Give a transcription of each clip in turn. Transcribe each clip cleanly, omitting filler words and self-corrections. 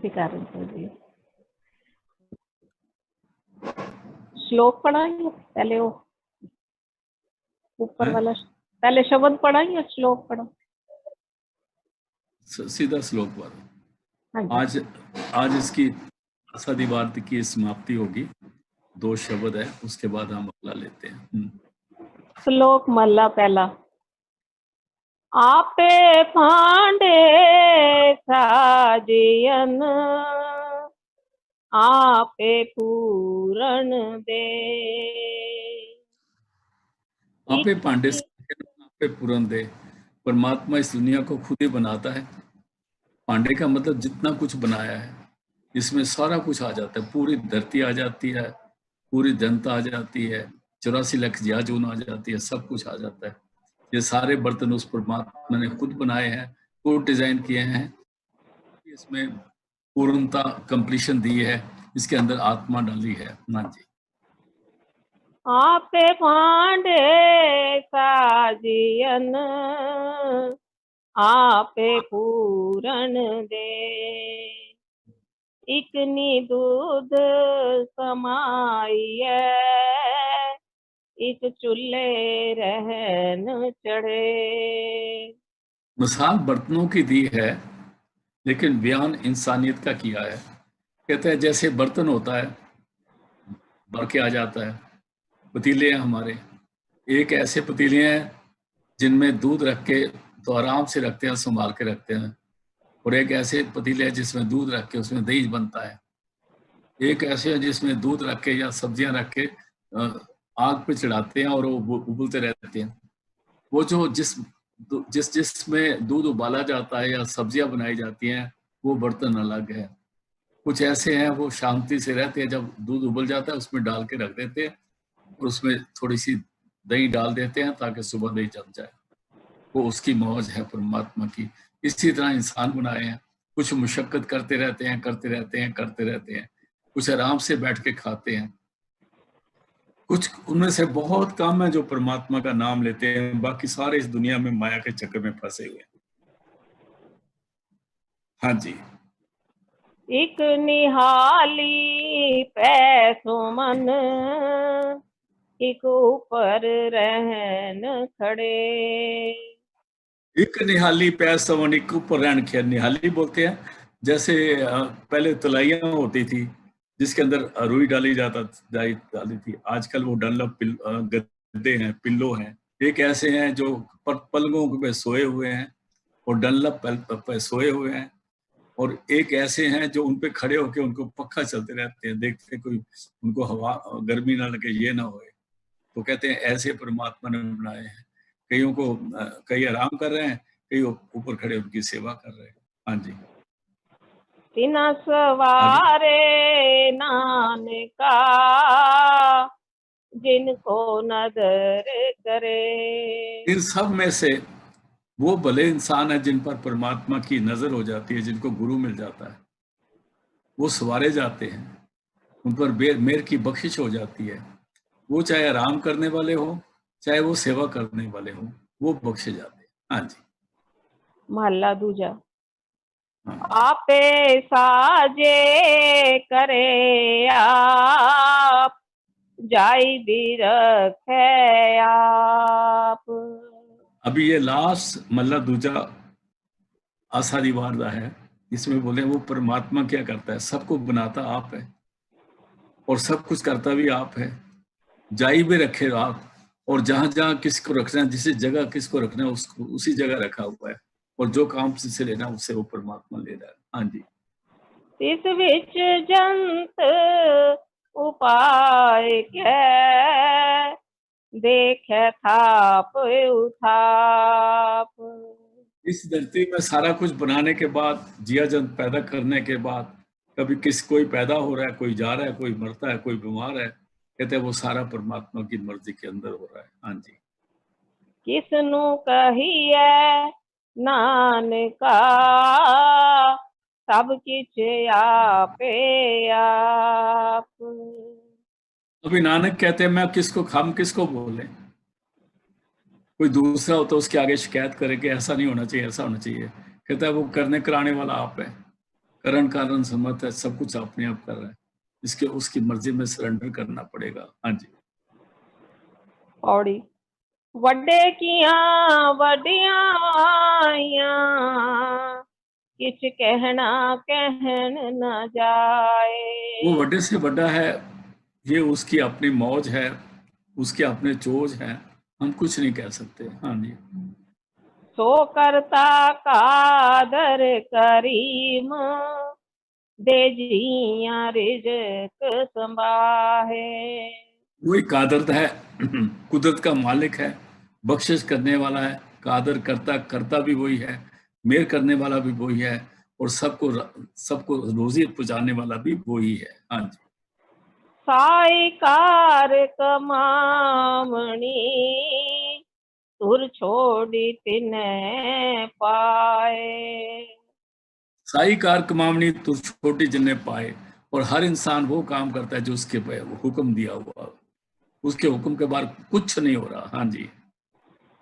कारण जी श्लोक पढ़ा या पहले वो ऊपर वाला पहले शब्द पढ़ा या श्लोक पढ़ा? सीधा श्लोक वाला। आज इसकी आसादीवार की समाप्ति होगी, 2 शब्द है, उसके बाद हम अगला लेते हैं। श्लोक मल्ला पहला। आपे भांडे साजियन आपे पूरण दे। आपे भांडे आपे पूरण दे। परमात्मा इस दुनिया को खुद ही बनाता है। भांडे का मतलब जितना कुछ बनाया है, इसमें सारा कुछ आ जाता है। पूरी धरती आ जाती है, पूरी जनता आ जाती है, 84 लाख जियाजून आ जाती है, सब कुछ आ जाता है। ये सारे बर्तन उस परमात्मा ने खुद बनाए हैं, खुद डिजाइन किए हैं। इसमें पूर्णता कंप्लीशन दी है, इसके अंदर आत्मा डाली है। हाँ जी। आपे भांडे साजियन आपे पूरण दे। इकनी दूध समाइए इक चूल्हे रहन चढ़े। मिसाल बर्तनों की दी है, लेकिन बयान इंसानियत का किया है। कहते हैं जैसे बर्तन होता है, भर के आ जाता है। पतीले हैं हमारे, एक ऐसे पतीले हैं जिनमें दूध रख के तो आराम से रखते हैं, संभाल के रखते हैं, और एक ऐसे पतीले हैं जिसमें दूध रख के उसमें दही बनता है। एक ऐसे है जिसमें दूध रख के या सब्जियां रख के आग पे चढ़ाते हैं और वो उबलते रहते हैं। वो जो जिसमें दूध उबाला जाता है या सब्जियां बनाई जाती हैं, वो बर्तन अलग है। कुछ ऐसे हैं वो शांति से रहते हैं, जब दूध उबल जाता है उसमें डाल के रख देते हैं और उसमें थोड़ी सी दही डाल देते हैं ताकि सुबह दही जम जाए। वो उसकी मौज है परमात्मा की। इसी तरह इंसान बनाए हैं, कुछ मुशक्कत करते रहते हैं, करते रहते हैं, करते रहते हैं, कुछ आराम से बैठ के खाते हैं, कुछ उनमें से बहुत कम है जो परमात्मा का नाम लेते हैं, बाकी सारे इस दुनिया में माया के चक्कर में फंसे हुए हैं। हाँ जी। एक निहाली पैसों मन एक ऊपर रहन खड़े। एक निहाली पैसों मन एक ऊपर रहन खड़े। निहाली बोलते हैं जैसे पहले तलाइयां होती थी जिसके अंदर रुई डाली डाली थी। आजकल वो डनलप गद्दे हैं, पिल्लो हैं। एक ऐसे हैं जो पलंगों पे सोए हुए हैं और डनलप पे सोए हुए हैं, और एक ऐसे हैं जो उन पे खड़े होकर उनको पक्का चलते रहते हैं, देखते कोई उनको हवा गर्मी ना लगे, ये ना होए। तो कहते हैं ऐसे परमात्मा ने बनाए हैं। कईयों को कई आराम कर रहे हैं, कई ऊपर खड़े उनकी सेवा कर रहे हैं। हाँ जी। तिना सवारे नानका जिनको नदर करे। इन सब में से वो भले इंसान है जिन पर परमात्मा की नजर हो जाती है, जिनको गुरु मिल जाता है, वो सवारे जाते हैं, उन पर मेर की बख्शिश हो जाती है। वो चाहे आराम करने वाले हो, चाहे वो सेवा करने वाले हो, वो बख्शे जाते हैं। हाँ जी। महला दूजा। आपे साजे करे आप जाई भी रखे आप। अभी ये लास्ट मल्ला दूजा आसादी वारदा है। इसमें बोले वो परमात्मा क्या करता है, सबको बनाता आप है और सब कुछ करता भी आप है। जाई भी रखे आप, और जहां जहां किसको रखना है, जिस जगह किसको रखना है उसको उसी जगह रखा हुआ है, और जो काम से लेना उससे वो परमात्मा ले रहा है। हाँ जी। इस विच जंत उपाय क्या देखे थाप उथाप। इस धरती में सारा कुछ बनाने के बाद, जिया जंत पैदा करने के बाद, कभी कोई पैदा हो रहा है, कोई जा रहा है, कोई मरता है, कोई बीमार है, कहते हैं वो सारा परमात्मा की मर्जी के अंदर हो रहा है। हाँ जी। किसनु कहिए नानका सब किछ आपे आप। अभी नानक कहते हैं मैं हम किसको बोले। कोई दूसरा हो तो उसके आगे शिकायत करे कि ऐसा नहीं होना चाहिए, ऐसा होना चाहिए। कहता है वो करने कराने वाला आप है, करण कारण समर्थ है, सब कुछ अपने आप कर रहा है, इसके उसकी मर्जी में सरेंडर करना पड़ेगा। हाँ जी। पौड़ी। वड्डे किया वड्डियाइयां, किछ कहना कहन न जाए। वो बड़े से बड़ा है, ये उसकी अपनी मौज है, उसके अपने चोज है, हम कुछ नहीं कह सकते। हाँ जी। सो करता कादर करीम, दे जिया रिज़्क़ संभाहे। वही कादर है, कुदरत का मालिक है, बख्शिश करने वाला है, कादर करता करता भी वही है, मेहर करने वाला भी वही है, और सबको सबको रोजी पहुंचाने वाला भी वही है। हाँ जी। साईकार कमामणी, तुर छोड़ी तिने पाए। साई कार कमावनी तुर छोटी जिन्ने पाए, और हर इंसान वो काम करता है जो उसके पे वो हुक्म दिया हुआ, उसके हुक्म के बाद कुछ नहीं हो रहा। हाँ जी।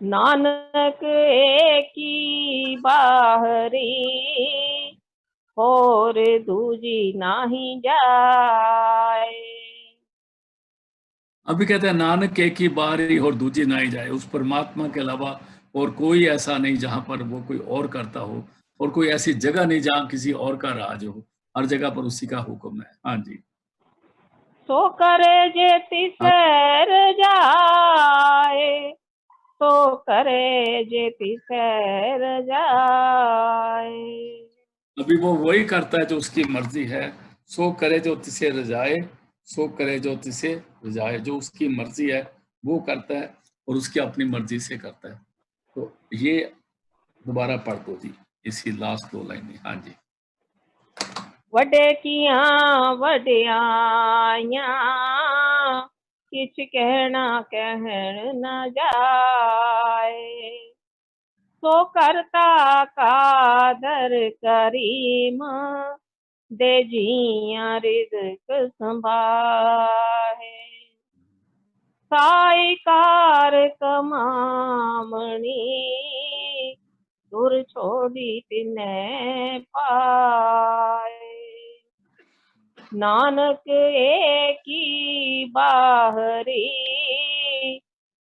नानक एकी बाहरी, और दूजी नाही जाए। अभी कहते हैं नानक एक ही बारी और दूजी ना ही जाए, उस परमात्मा के अलावा और कोई ऐसा नहीं जहां पर वो कोई और करता हो, और कोई ऐसी जगह नहीं जहां किसी और का राज हो, हर जगह पर उसी का हुक्म है। हाँ जी। सो करे जेती सैर जाए, तो करे जेती सैर जाए। अभी वो वही करता है जो उसकी मर्जी है, सो करे जो तिसे रजाए, सो करे जो तिसे रजाए, जो उसकी मर्जी है वो करता है, और उसकी अपनी मर्जी से करता है। तो ये दोबारा पढ़ दो जी, इसी लास्ट 2 लाइनें। हाँ जी। वड्डे किया वड्डियाइयां, किछ कहना कहन न जाए। सो करता कादर करीम, दे जिया रिज़्क़ संभाहे। साईकार कमामणी, दूर छोड़ी तिने पाए। नानक एकी बाहरी,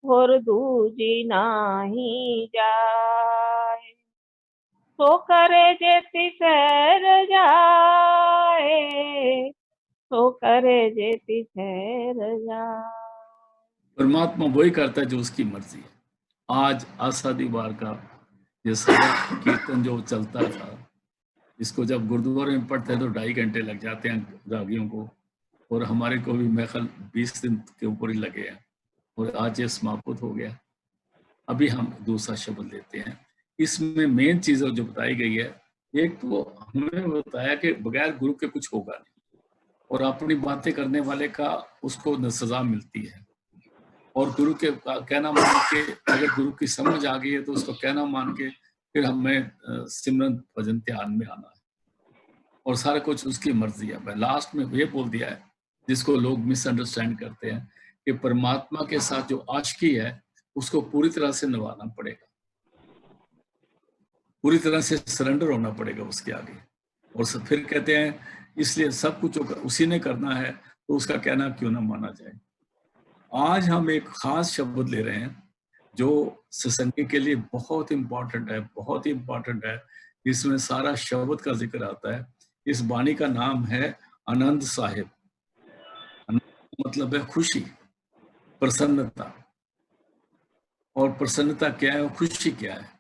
और दूजी नाही जाए। सो करे जेती सैर जाए, सो करे जेती सैर जाए। परमात्मा वही करता है जो उसकी मर्जी है। आज आषाढ़ी वार का ये सारा कीर्तन जो चलता था, इसको जब गुरुद्वारे में पढ़ते हैं तो 2.5 घंटे लग जाते हैं रागियों को, और हमारे को भी मैं ख्याल 20 दिन के ऊपर ही लगे हैं, और आज ये समाप्त हो गया। अभी हम दूसरा शब्द लेते हैं। इसमें मेन चीज जो बताई गई है, एक तो हमें बताया कि बगैर गुरु के कुछ होगा नहीं, और अपनी बातें करने वाले का उसको सजा मिलती है, और गुरु के कहना मान के, अगर गुरु की समझ आ गई है तो उसको कहना मान के फिर हमें सिमरन भजन ध्यान में आना है, और सारा कुछ उसकी मर्जी है। मैं लास्ट में ये बोल दिया है जिसको लोग मिसअंडरस्टैंड करते हैं, कि परमात्मा के साथ जो आशिकी है उसको पूरी तरह से निभाना पड़ेगा, पूरी तरह से सरेंडर होना पड़ेगा उसके आगे। और फिर कहते हैं इसलिए सब कुछ उसी ने करना है, तो उसका कहना क्यों ना माना जाए। आज हम एक खास शब्द ले रहे हैं जो सत्संग के लिए बहुत इंपॉर्टेंट है, बहुत ही इंपॉर्टेंट है। इसमें सारा शब्द का जिक्र आता है। इस वाणी का नाम है आनंद साहिब। मतलब है खुशी, प्रसन्नता। और प्रसन्नता क्या है और खुशी क्या है,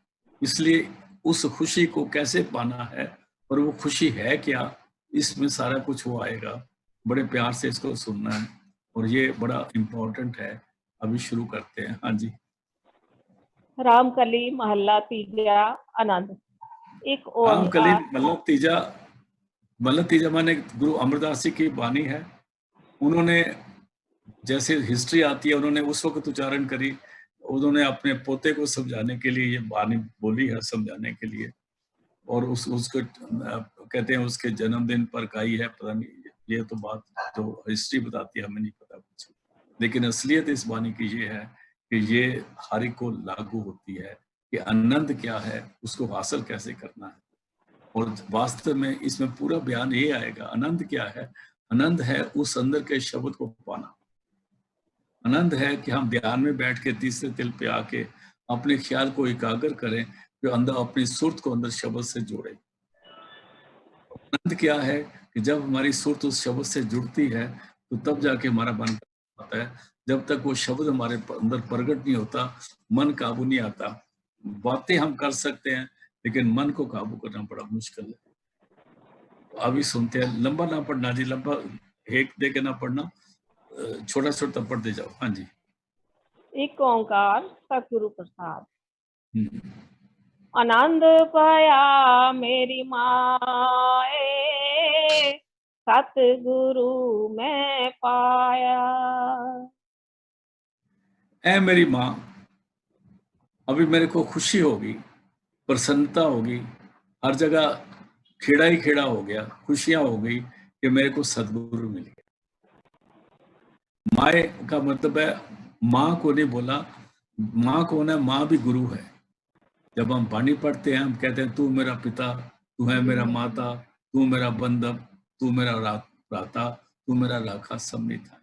इसलिए उस खुशी को कैसे पाना है और वो खुशी है क्या, इसमें सारा कुछ वो आएगा। बड़े प्यार से इसको सुनना है, और ये बड़ा इम्पोर्टेंट है। अभी शुरू करते हैं। हाँ जी। रामकली महला तीजा आनंद। एक रामकली ओंकार। मतलब तीजा माने गुरु अमरदास जी की वाणी है। उन्होंने जैसे हिस्ट्री आती है, उन्होंने उस वक्त उच्चारण करी, उन्होंने अपने पोते को समझाने के लिए ये वाणी बोली है, समझाने के लिए। और उसको कहते हैं उसके जन्मदिन पर गाई है, पता नहीं, ये तो बात जो हिस्ट्री बताती है, हमें नहीं पता कुछ। लेकिन असलियत इस वाणी की ये है कि ये हर एक को लागू होती है कि आनंद क्या है, उसको हासिल कैसे करना है। और वास्तव में इसमें पूरा बयान ये आएगा, आनंद क्या है? आनंद है उस अंदर के शब्द को पाना। आनंद है कि हम ध्यान में बैठ के तीसरे तिल पे आके अपने ख्याल को एकाग्र करें, जो अंदर अपनी सुरत को अंदर शब्द से जोड़े। आनंद क्या है कि जब हमारी सुरत उस शब्द से जुड़ती है तो तब जाके हमारा मन आता है। जब तक वो शब्द हमारे अंदर प्रकट नहीं होता, मन काबू नहीं आता। बातें हम कर सकते हैं लेकिन मन को काबू करना बड़ा मुश्किल है। तो अभी सुनते हैं, लंबा ना पढ़ना जी, लंबा एक दे के ना पढ़ना, छोटा छोटा पढ़ते जाओ। हाँ जी। एक ओंकार सतगुरु प्रसाद। हम्म। आनंद पाया मेरी माए, सतगुरु मैं पाया। ऐ मेरी माँ, अभी मेरे को खुशी होगी, प्रसन्नता होगी, हर जगह खेड़ा ही खेड़ा हो गया, खुशियां हो गई कि मेरे को सदगुरु मिल गया। माए का मतलब है, माँ को नहीं बोला, माँ कौन है? माँ भी गुरु है। जब हम वाणी पढ़ते हैं हम कहते हैं तू मेरा पिता, तू है मेरा माता, तू मेरा बंधव, तू मेरा भ्राता, तू मेरा राखा सम्मित है।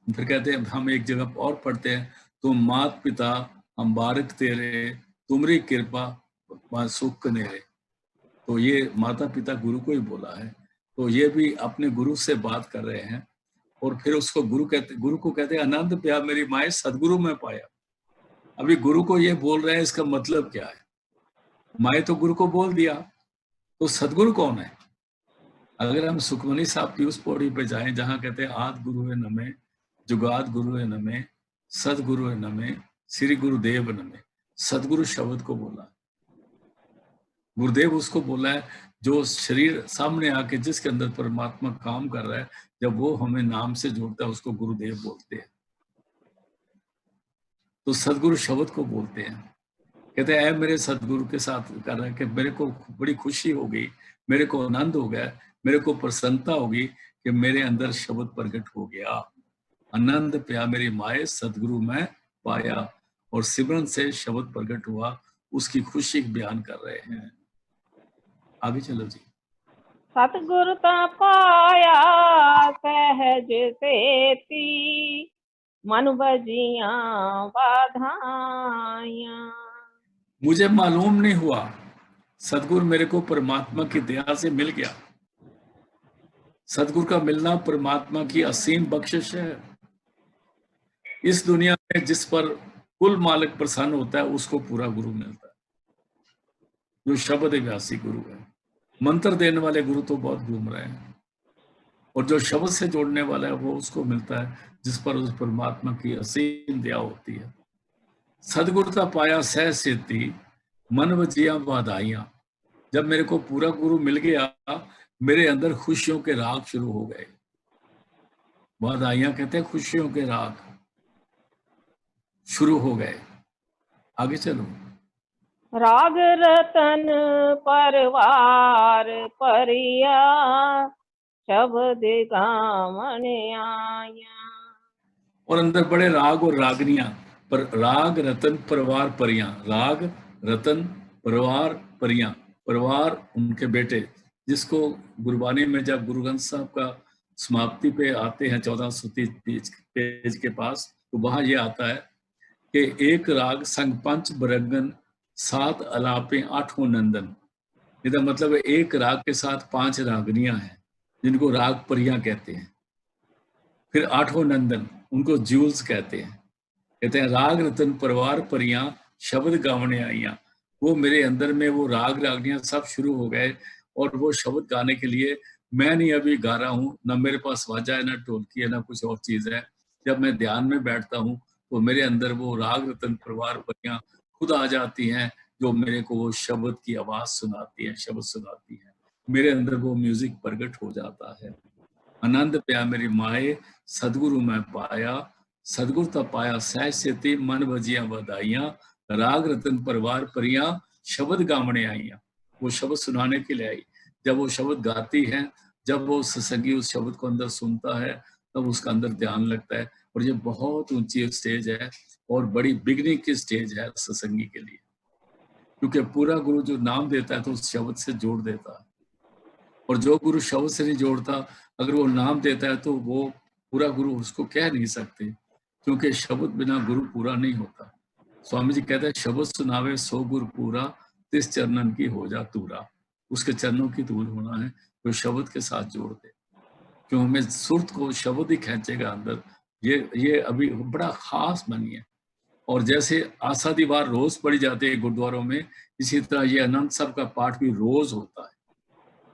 फिर कहते हैं, हम एक जगह और पढ़ते हैं, तुम मात पिता हम बारक तेरे, तुमरी कृपा सुख नेरे। तो ये माता पिता गुरु को ही बोला है। तो ये भी अपने गुरु से बात कर रहे हैं। और फिर उसको गुरु को कहते हैं आनंद प्या मेरी माए सदगुरु में पाया। अभी गुरु को ये बोल रहे हैं, इसका मतलब क्या है? माए तो गुरु को बोल दिया, तो सदगुरु कौन है? अगर हम सुखमनी साहब की उस पौड़ी पे जाएं जहां कहते हैं आद गुरु है नमे, जुगाद गुरु है नमे, सदगुरु है नमे, श्री गुरुदेव नमे। सदगुरु शब्द को बोला, गुरुदेव उसको बोला है जो शरीर सामने आके जिसके अंदर परमात्मा काम कर रहा है, जब वो हमें नाम से जोड़ता है उसको गुरुदेव बोलते हैं। तो सदगुरु शब्द को बोलते हैं। कहते हैं मेरे सदगुरु के साथ कर रहे हैं कि मेरे को बड़ी खुशी हो गई, मेरे को आनंद हो गया, मेरे को प्रसन्नता होगी कि मेरे अंदर शब्द प्रकट हो गया। आनंद प्या मेरी माए सदगुरु में पाया। और सिमरन से शब्द प्रकट हुआ, उसकी खुशी बयान कर रहे हैं। आगे चलो जी। सतगुरु ता पाया सहज सेती, मन बजिया बाधाइया। मुझे मालूम नहीं हुआ, सदगुरु मेरे को परमात्मा की दया से मिल गया। सदगुरु का मिलना परमात्मा की असीम बख्शिश है। इस दुनिया में जिस पर कुल मालिक प्रसन्न होता है उसको पूरा गुरु मिलता है, जो शब्द व्यासी गुरु है। मंत्र देने वाले गुरु तो बहुत घूम रहे हैं, और जो शब्द से जोड़ने वाला है वो उसको मिलता है जिस पर उस परमात्मा की असीम दया होती है। सदगुरुता पाया सह सेती, मन वजिया वाधाइयां। जब मेरे को पूरा गुरु मिल गया, मेरे अंदर खुशियों के राग शुरू हो गए। वाधाइयां कहते हैं खुशियों के राग शुरू हो गए। आगे चलो। राग रतन परवार परिया, शब्द गावन आया। और अंदर बड़े राग और रागनियां, पर राग रतन परिवार परियां, राग रतन परिवार परियां, परिवार उनके बेटे, जिसको गुरबानी में जब गुरु ग्रंथ साहब का समाप्ति पे आते हैं 1430 पेज के पास, तो वहां ये आता है कि एक राग संग पंच बरगन, सात अलापे आठों नंदन। इसका मतलब है एक राग के साथ 5 रागनियां हैं जिनको राग परियां कहते हैं। फिर आठों नंदन, उनको ज्यूल्स कहते हैं। कहते हैं राग रतन परिवार परियां, शब्द गावने आइयां। वो मेरे अंदर में वो राग रागनियां सब शुरू हो गए, और वो शब्द गाने के लिए मैं नहीं अभी गा रहा हूँ, ना मेरे पास वाजा है, ना ढोलकी है, ना कुछ और चीज है। जब मैं ध्यान में बैठता हूँ तो मेरे अंदर वो राग रतन परिवार परियां खुद आ जाती हैं, जो मेरे को वो शब्द की आवाज सुनाती है, शब्द सुनाती है। मेरे अंदर वो म्यूजिक प्रकट हो जाता है। आनंद प्या मेरी माए सदगुरु मैं पाया, सदगुरु ता पाया सहज सेती, मन बजिया बधाइयां, राग रतन परिवार परियां, शब्द गावने आईया। वो शब्द सुनाने के लिए आई। जब वो शब्द गाती है, जब वो सत्संगी उस शब्द को अंदर सुनता है, तब उसका अंदर ध्यान लगता है। और ये बहुत ऊंची स्टेज है और बड़ी बिगनिंग की स्टेज है सत्संगी के लिए। क्योंकि पूरा गुरु जो नाम देता है तो उस शब्द से जोड़ देता है, और जो गुरु शब्द से नहीं जोड़ता, अगर वो नाम देता है तो वो पूरा गुरु उसको कह नहीं सकते, क्योंकि शब्द बिना गुरु पूरा नहीं होता। स्वामी जी कहते हैं शब्द सुनावे सो गुरु पूरा, तिस चरणन की हो जा तूरा। उसके चरणों की दूर होना है तो शब्द के साथ जोड़ दे, क्यों हमें सुरत को शब्द ही खींचेगा अंदर। ये अभी बड़ा खास बनी है। और जैसे आशा दीवार रोज पढ़ी जाती है गुरुद्वारों में, इसी तरह ये अनंत सब का पाठ भी रोज होता है।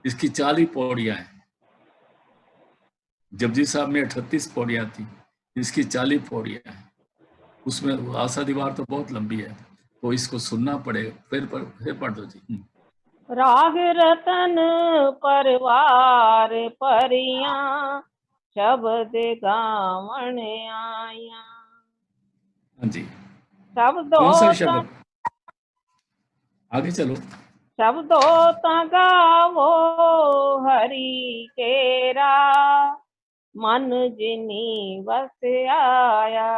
इसकी 40 पौड़ियां हैं। जपजी साहब में 38 पौड़ियां थी, इसकी 40 पौड़ियां हैं। उसमें आशा दीवार तो बहुत लंबी है, तो इसको सुनना पड़ेगा। फिर पढ़ दो जी। राग रतन परवार परियां, शब्द गावण आया। हाँ जी, शब्दो कौन सा शब्द? आगे चलो। शब्दो गावो हरि केरा, मन जिनी बस आया।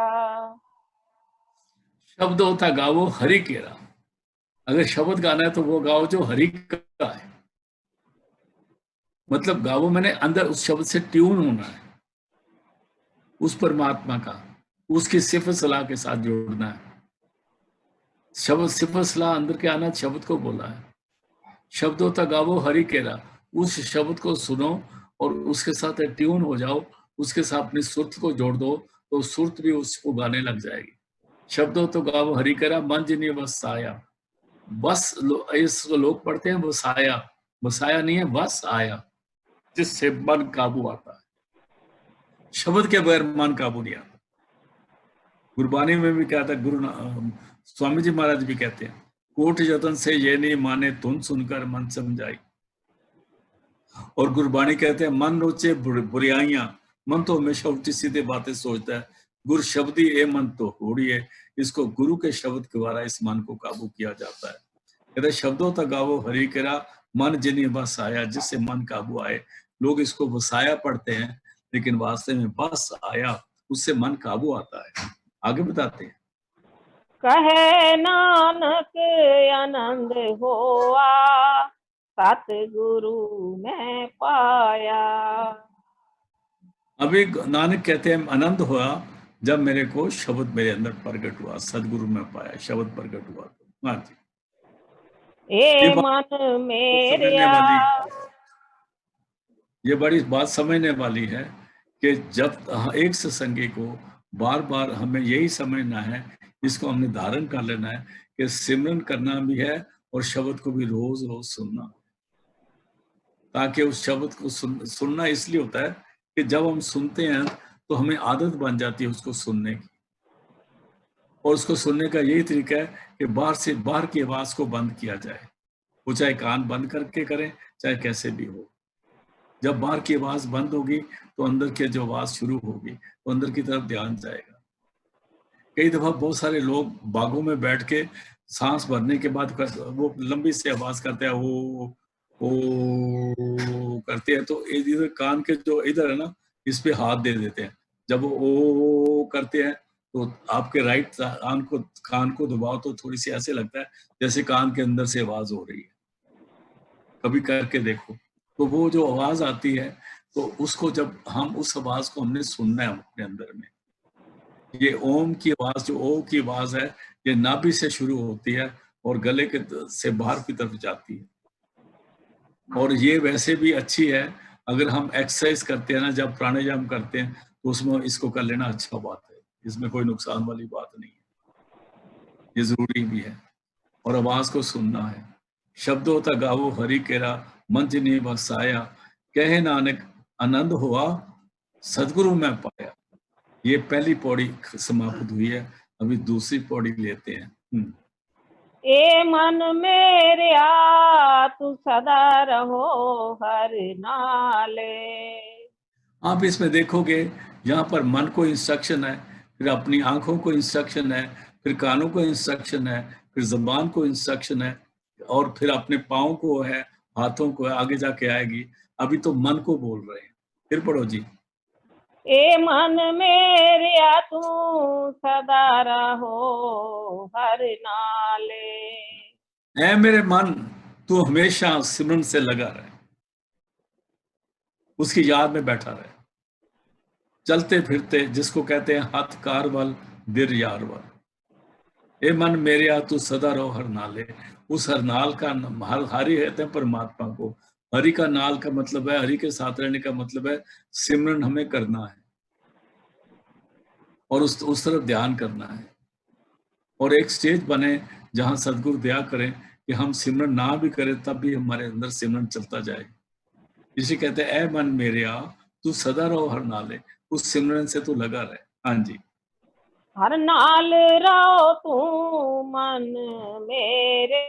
शब्द होता गावो हरि केरा। अगर शब्द गाना है तो वो गाओ जो हरि का है। मतलब गावो मैंने अंदर उस शब्द से ट्यून होना है, उस परमात्मा का, उसकी सिफत सलाह के साथ जोड़ना है। शब्द सिफत सलाह अंदर के आना, शब्द को बोला है। शब्दों तक गावो हरि केरा, उस शब्द को सुनो और उसके साथ ट्यून हो जाओ, उसके साथ अपनी सुरत को जोड़ दो, तो सुरत भी उसको गाने लग जाएगी। शब्दों तो गावो हरि केरा, मन जिनी वसाया। बस इसको लोग पढ़ते हैं वसाया, वसाया नहीं है, वस आया, जिससे मन काबू आता है। शब्द के बगैर मन काबू नहीं आता। गुरबानी में भी क्या था, स्वामी जी महाराज भी कहते हैं, कोट यतन से ये नहीं माने धुन सुनकर मन समझाई। और गुरबानी कहते हैं मन रोचे बुराइयां, मन तो हमेशा उल्टी सीधे बातें सोचता है, गुरु शब्द ही ये मन तो होड़ी है। इसको गुरु के शब्द के द्वारा इस मन को काबू किया जाता है। कहते शब्दों तक गावो हरि केरा, मन जिन्हें बस आया, जिससे मन काबू आए। लोग इसको वसाया पढ़ते हैं, लेकिन वास्तव में बस आया, उससे मन काबू आता है। आगे बताते हैं। कहे नानक आनंद होआ, सतगुरु में पाया। अभी नानक कहते हैं आनंद हुआ जब मेरे को शब्द मेरे अंदर प्रकट हुआ, सदगुरु में पाया, शब्द प्रकट हुआ। हाँ जी, ए मन मेरिया। ये बड़ी बात समझने वाली है कि जब एक सत्संगी को बार बार हमें यही समझना है, इसको हमने धारण कर लेना है कि सिमरन करना भी है और शब्द को भी रोज रोज सुनना, ताकि उस शब्द को सुनना इसलिए होता है कि जब हम सुनते हैं तो हमें आदत बन जाती है उसको सुनने की। और उसको सुनने का यही तरीका है कि बाहर की आवाज को बंद किया जाए, वो चाहे कान बंद करके करें, चाहे कैसे भी हो। जब बाहर की आवाज बंद होगी तो अंदर की जो आवाज शुरू होगी, तो अंदर की तरफ ध्यान जाएगा। कई दफा बहुत सारे लोग बागों में बैठ के सांस भरने के बाद वो लंबी सी आवाज करते हैं, ओ करते हैं, तो इधर कान के जो इधर है ना, इस पे हाथ दे देते हैं। जब वो ओ करते हैं तो आपके राइट कान को दबाओ तो थोड़ी सी ऐसे लगता है जैसे कान के अंदर से आवाज हो रही है। कभी करके देखो, तो वो जो आवाज आती है, तो उसको जब हम उस आवाज को हमने सुनना है अपने अंदर में। ये ओम की आवाज, जो ओ की आवाज है, ये नाभि से शुरू होती है और गले के से बाहर की तरफ जाती है। और ये वैसे भी अच्छी है, अगर हम एक्सरसाइज करते हैं ना, जब प्राणायाम करते हैं, तो उसमें इसको कर लेना अच्छा बात है, इसमें कोई नुकसान वाली बात नहीं है, ये जरूरी भी है। और आवाज को सुनना है। शब्दों तक गावो हरि केरा, मन जिन्हें बसाया, कहे नानक आनंद हुआ, सदगुरु में पाया। ये पहली पौड़ी समाप्त हुई है, अभी दूसरी पौड़ी लेते हैं। ए मन मेरिया, तू सदा रहो हर नाले। आप इसमें देखोगे, यहाँ पर मन को इंस्ट्रक्शन है, फिर अपनी आंखों को इंस्ट्रक्शन है, फिर कानों को इंस्ट्रक्शन है, फिर जबान को इंस्ट्रक्शन है, और फिर अपने पाँव को है, हाथों को है, आगे जाके आएगी। अभी तो मन को बोल रहे हैं। फिर पढ़ो जी। ए मन मेरिया, तू सदा रहो हर नाले। ऐ मेरे मन, तू हमेशा सिमरन से लगा रहे, उसकी याद में बैठा रहे, चलते फिरते जिसको कहते हैं हथ कारवल दिर यारवल। ए मन मेरे आ तू सदा रहो हर नाले। उस हर नाल का हरि कहते हैं परमात्मा को। हरि का नाल का मतलब है, हरि के साथ रहने का मतलब है सिमरन हमें करना है और उस तरफ ध्यान करना है। और एक स्टेज बने जहां सदगुरु दया करें कि हम सिमरन ना भी करें तब भी हमारे अंदर सिमरन चलता जाए। इसे कहते हैं, ए मन मेरे आ तू सदा रहो हर नाले, उस सिमरन से तू लगा रहे। हाँ जी। हर नाल रहो तू मन मेरे,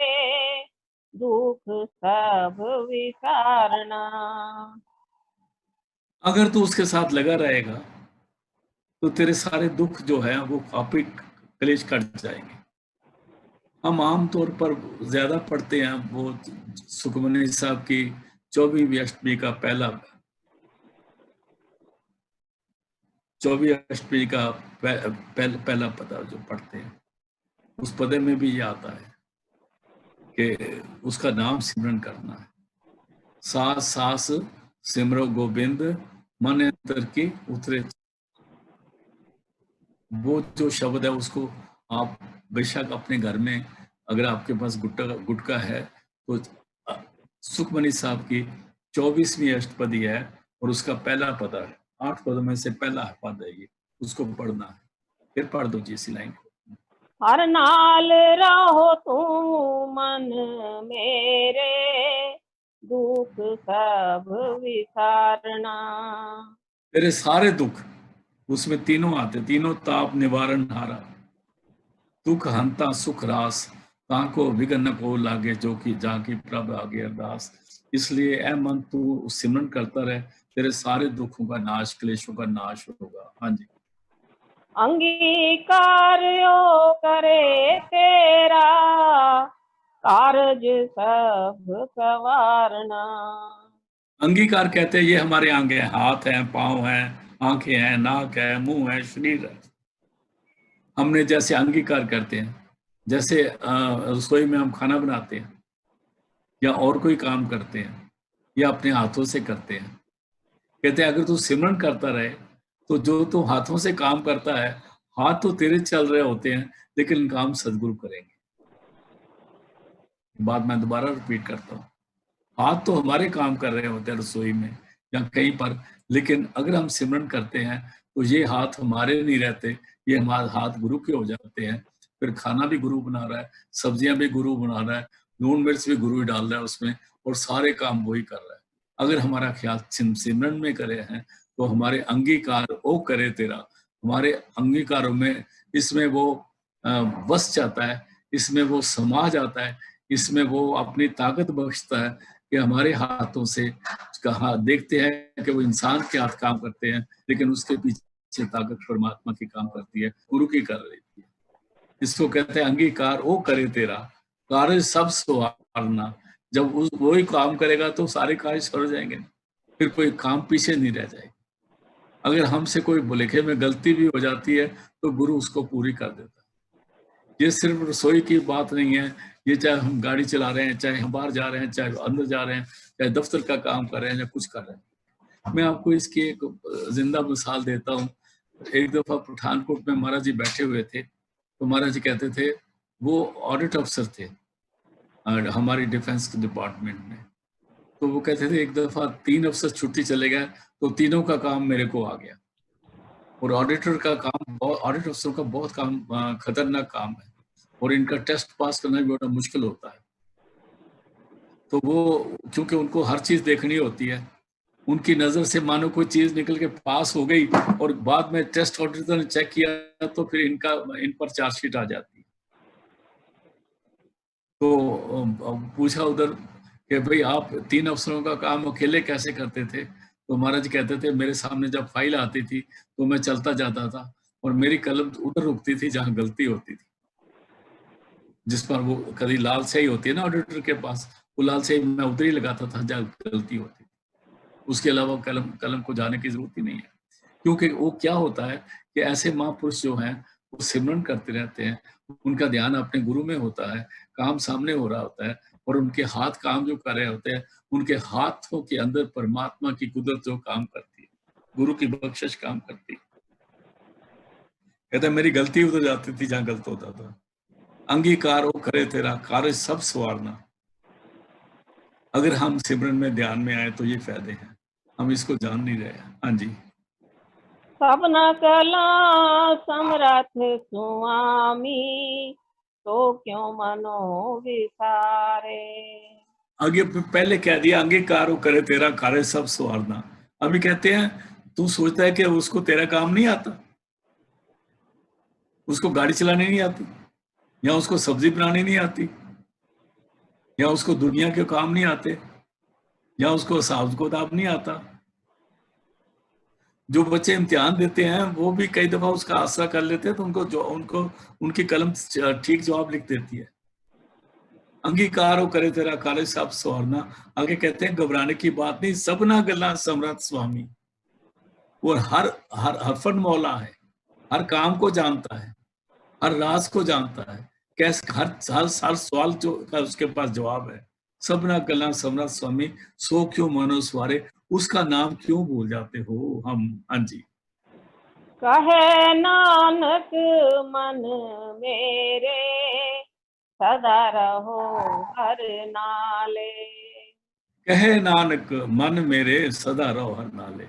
दुख सब विसारना। अगर तू उसके साथ लगा रहेगा तो तेरे सारे दुख जो है वो आप ही कलेश कट जाएंगे। हम आमतौर पर ज्यादा पढ़ते हैं वो सुखमनी साहब की 24वीं अष्टमी का पहला पदा जो पढ़ते हैं, उस पदे में भी ये आता है कि उसका नाम सिमरन करना है। सास सास सिमरो गोविंद, मन अंतर की उतरे। वो जो शब्द है उसको आप बेशक अपने घर में, अगर आपके पास गुटका है तो सुखमनी साहब की 24वीं अष्टपदी है और उसका पहला पद है, 8 पदों में से पहला पद है ये, उसको पढ़ना है। फिर पढ़ दो जी इसी लाइन को। हर नाल रहो तू मन मेरे, दुख सब विसारना। तेरे सारे दुख, उसमें तीनों आते, तीनों ताप निवारण हारा, दुख हंता सुख रास, ताको विघ्न को लागे जो कि जाकी प्रभ आगे अरदास। इसलिए ऐ मन तू सिमरन करता रहे, तेरे सारे दुखों का नाश, क्लेशों का नाश होगा। हाँ जी। अंगीकार यो करे तेरा, कारज सब सवारना। अंगीकार कहते हैं ये हमारे अंग हैं, हाथ हैं, पांव हैं, आंखें हैं, नाक है, मुंह है, शरीर है। हमने जैसे अंगीकार करते हैं, जैसे रसोई में हम खाना बनाते हैं या और कोई काम करते हैं या अपने हाथों से करते हैं, कहते हैं अगर तू सिमरन करता रहे तो जो तू हाथों से काम करता है, हाथ तो तेरे चल रहे होते हैं लेकिन काम सदगुरु करेंगे। बात मैं दोबारा रिपीट करता हूँ, हाथ तो हमारे काम कर रहे होते हैं रसोई में या कहीं पर, लेकिन अगर हम सिमरन करते हैं तो ये हाथ हमारे नहीं रहते, ये हमारे हाथ गुरु के हो जाते हैं। फिर खाना भी गुरु बना रहा है, सब्जियां भी गुरु बना रहा है, नून मिर्च भी गुरु ही डाल रहा है उसमें, और सारे काम वही कर रहा है। अगर हमारा ख्याल सिमरन में करे हैं तो हमारे अंगीकार ओ करे तेरा, हमारे अंगीकारों में इसमें वो वस जाता है, इसमें वो समा जाता है, इसमें वो अपनी ताकत बख्शता है कि हमारे हाथों से कहा देखते हैं कि वो इंसान के हाथ काम करते हैं लेकिन उसके पीछे ताकत परमात्मा की काम करती है, गुरु की कर रही है। इसको कहते हैं अंगीकार ओ करे तेरा, कार्य सब सवारना। जब उस वही काम करेगा तो सारे कार्य सवर जाएंगे, फिर कोई काम पीछे नहीं रह जाएगा। अगर हमसे कोई लिखे में गलती भी हो जाती है तो गुरु उसको पूरी कर देता है। ये सिर्फ रसोई की बात नहीं है, ये चाहे हम गाड़ी चला रहे हैं, चाहे हम बाहर जा रहे हैं, चाहे अंदर जा रहे हैं, चाहे दफ्तर का काम कर रहे हैं या कुछ कर रहे हैं। मैं आपको इसकी एक जिंदा मिसाल देता हूँ। एक दफा पठानकोट में महाराज जी बैठे हुए थे, तो महाराज जी कहते थे, वो ऑडिट अफसर थे हमारी डिफेंस डिपार्टमेंट में, तो वो कहते थे एक दफा 3 अफसर छुट्टी चले गए तो तीनों का काम मेरे को आ गया। और ऑडिटर का काम, ऑडिट अफसरों का बहुत काम खतरनाक काम है और इनका टेस्ट पास करना भी बड़ा मुश्किल होता है। तो वो क्योंकि उनको हर चीज देखनी होती है, उनकी नजर से मानो कोई चीज निकल के पास हो गई और बाद में टेस्ट ऑडिटर ने चेक किया तो फिर इन पर चार्जशीट आ जाती है। तो पूछा उधर कि भाई आप 3 अफसरों का काम अकेले कैसे करते थे? तो महाराज कहते थे मेरे सामने जब फाइल आती थी तो मैं चलता जाता था और मेरी कलम उधर रुकती थी जहां गलती होती थी, जिस पर वो कभी लाल स्याही होती है ना ऑडिटर के पास, वो लाल स्याही मैं उधर ही लगाता था जहां गलती होती थी। उसके अलावा कलम कलम को जाने की जरूरत ही नहीं है। क्योंकि वो क्या होता है कि ऐसे महापुरुष जो हैं वो सिमरन करते रहते हैं, उनका ध्यान अपने गुरु में होता है, काम सामने हो रहा होता है, और उनके हाथ काम जो कर रहे होते हैं, उनके हाथों के अंदर परमात्मा की कुदरत जो काम करती है, गुरु की बख्शिश काम करती है। कहते मेरी गलती उधर जाती थी जहां गलत होता था, अंगीकार हो करे तेरा कार्य सब सवारना। अगर हम सिमरन में ध्यान में आए तो ये फायदे हैं, हम इसको जान नहीं रहे। हाँ जी। सबना कला समरथ स्वामी, तो क्यों मनो विसारे। आगे पहले कह दिया अंगीकार हो करे तेरा कार्य सब सवारना। अभी कहते हैं तू सोचता है कि उसको तेरा काम नहीं आता, उसको गाड़ी चलानी नहीं आती, या उसको सब्जी बनानी नहीं आती, या उसको दुनिया के काम नहीं आते, या उसको हिसाब किताब नहीं आता। जो बच्चे इम्तिहान देते हैं वो भी कई दफा उसका आसरा कर लेते हैं, तो उनको उनकी कलम ठीक जवाब लिख देती है। अंगीकार हो करे तेरा कार्य सब सवारना। आगे कहते हैं घबराने की बात नहीं, सबना गल्ला समरथ स्वामी। वो हर हर हरफन मौला है, हर काम को जानता है, हर राज को जानता है, कैसे हर सवाल जो का उसके पास जवाब है। सबना गल्ला समरथ स्वामी, सो क्यों मनो सवारे, उसका नाम क्यों भूल जाते हो हम। हाँ जी। कहे नानक मन मेरे, सदा रहो हर नाले। कहे नानक मन मेरे, सदा रहो हर नाले।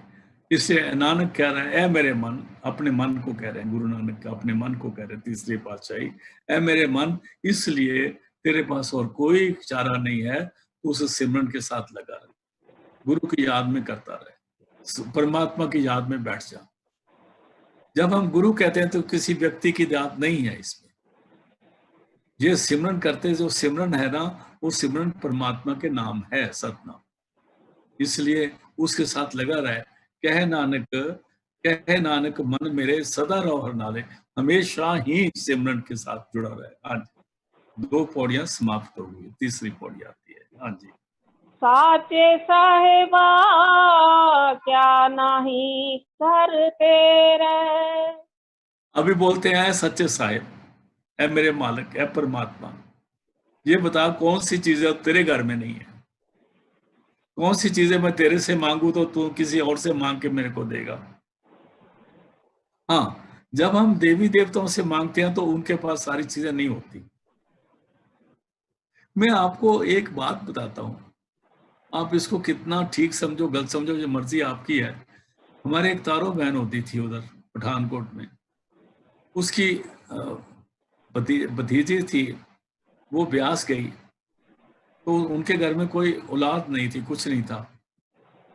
इससे नानक कह रहा है, ए मेरे मन, अपने मन को कह रहे हैं, गुरु नानक का अपने मन को कह रहे हैं तीसरी पातशाही। ए मेरे मन, इसलिए तेरे पास और कोई चारा नहीं है, तो उस सिमरन के साथ लगा रहे, गुरु की याद में करता रहे, परमात्मा की याद में बैठ जा। जब हम गुरु कहते हैं तो किसी व्यक्ति की याद नहीं है इसमें। ये सिमरन करते जो सिमरन है ना, वो सिमरन परमात्मा के नाम है, सतनाम। इसलिए उसके साथ लगा रहे। कहे नानक मन मेरे, सदा रहो हर नाले। हमेशा ही सिमरन के साथ जुड़ा रहे। आज 2 पौड़ियां समाप्त हो गई, तीसरी पौड़ी आती है। हाँ जी। साचे साहेबा क्या नहीं कर तेरे। अभी बोलते हैं सच्चे साहिब, है मेरे मालिक, है परमात्मा, ये बता कौन सी चीजें तेरे घर में नहीं है, कौन सी चीजें मैं तेरे से मांगू तो तू किसी और से मांग के मेरे को देगा। हाँ, जब हम देवी देवताओं से मांगते हैं तो उनके पास सारी चीजें नहीं होती। मैं आपको एक बात बताता हूं, आप इसको कितना ठीक समझो गलत समझो, जो मर्जी आपकी है। हमारे एक तारो बहन होती थी उधर पठानकोट में, उसकी भतीजी थी, वो ब्यास गई, तो उनके घर में कोई औलाद नहीं थी, कुछ नहीं था,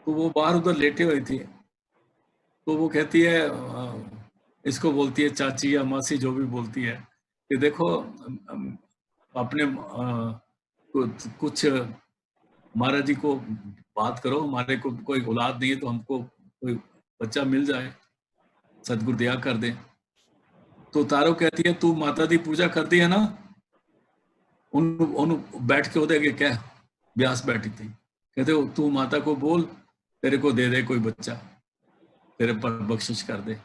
तो वो बाहर उधर लेटे हुए थे। तो वो कहती है, इसको बोलती है चाची या मासी, जो भी बोलती है, कि देखो अपने कुछ महाराज जी को बात करो, हमारे को कोई औलाद नहीं है, तो हमको कोई बच्चा मिल जाए, सदगुरु दया कर दे। तो तारो कहती है, तू माता दी पूजा करती है ना, उन बैठ के होते कि क्या ब्यास बैठी थी, कहते हो तू माता को बोल तेरे को दे दे कोई बच्चा, तेरे पर बख्शिश कर दे।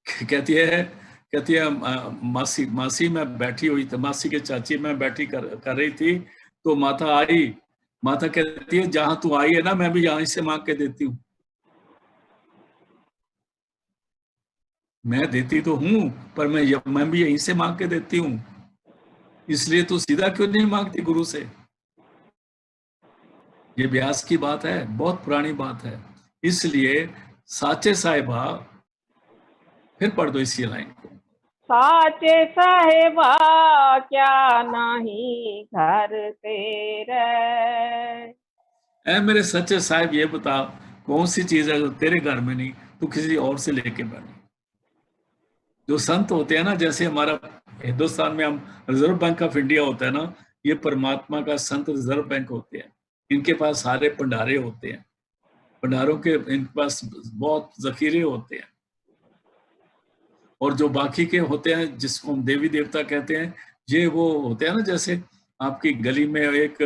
कहती है मासी मैं बैठी हुई थी, मासी के चाची मैं बैठी कर रही थी, तो माता आई, माता कहती है जहां तू आई है ना, मैं भी यहीं से मांग के देती हूँ। मैं देती तो हूं, पर मैं भी यहीं से मांग के देती हूँ, इसलिए तू सीधा क्यों नहीं मांगती गुरु से। ये व्यास की बात है, बहुत पुरानी बात है। इसलिए साचे साहिबा, फिर पढ़ दो इसी लाइन को। साचे साहेबा क्या नहीं घर तेरे। ऐ मेरे सच्चे साहिब, ये बता कौन सी चीज है जो तेरे घर में नहीं, तू किसी और से लेके बैठी। जो संत होते हैं ना, जैसे हमारा हिंदुस्तान में हम रिजर्व बैंक ऑफ इंडिया होता है ना, ये परमात्मा का संत रिजर्व बैंक होते हैं। इनके पास सारे भंडारे होते हैं, भंडारों के इनके पास बहुत जखीरे होते हैं। और जो बाकी के होते हैं, जिसको हम देवी देवता कहते हैं, ये वो होते हैं ना, जैसे आपकी गली में एक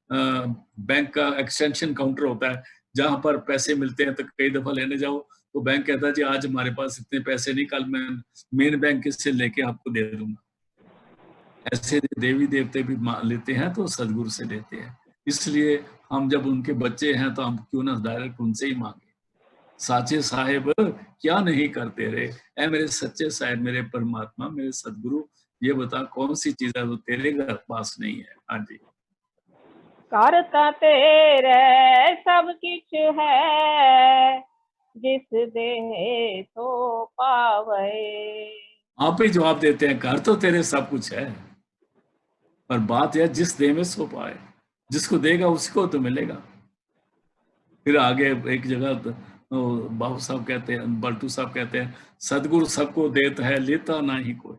बैंक का एक्सटेंशन काउंटर होता है, जहां पर पैसे मिलते हैं तो कई दफा लेने जाओ तो बैंक कहता है जी आज हमारे पास इतने पैसे नहीं, कल मैं मेन बैंक से लेके आपको दे दूंगा। ऐसे देवी देवते भी लेते हैं तो सदगुरु से लेते हैं। इसलिए हम जब उनके बच्चे हैं तो हम क्यों ना डायरेक्ट उनसे ही मांगे। साचे साहेब क्या नहीं करते रे, ऐ मेरे सच्चे साहेब, मेरे परमात्मा, मेरे सदगुरु, ये बता कौन सी चीज है वो तेरे घर पास नहीं है। हाँ जी। करता तेरे सब किछ है, जिस दे तो पावे। आप ही जवाब देते हैं, घर तो तेरे सब कुछ है, पर बात यह जिस दे में सो पाए, जिसको देगा उसको तो मिलेगा। फिर आगे एक जगह बाबू साहब कहते हैं, बल्टू साहब कहते हैं, सदगुरु सबको देता है, लेता ना ही कोई।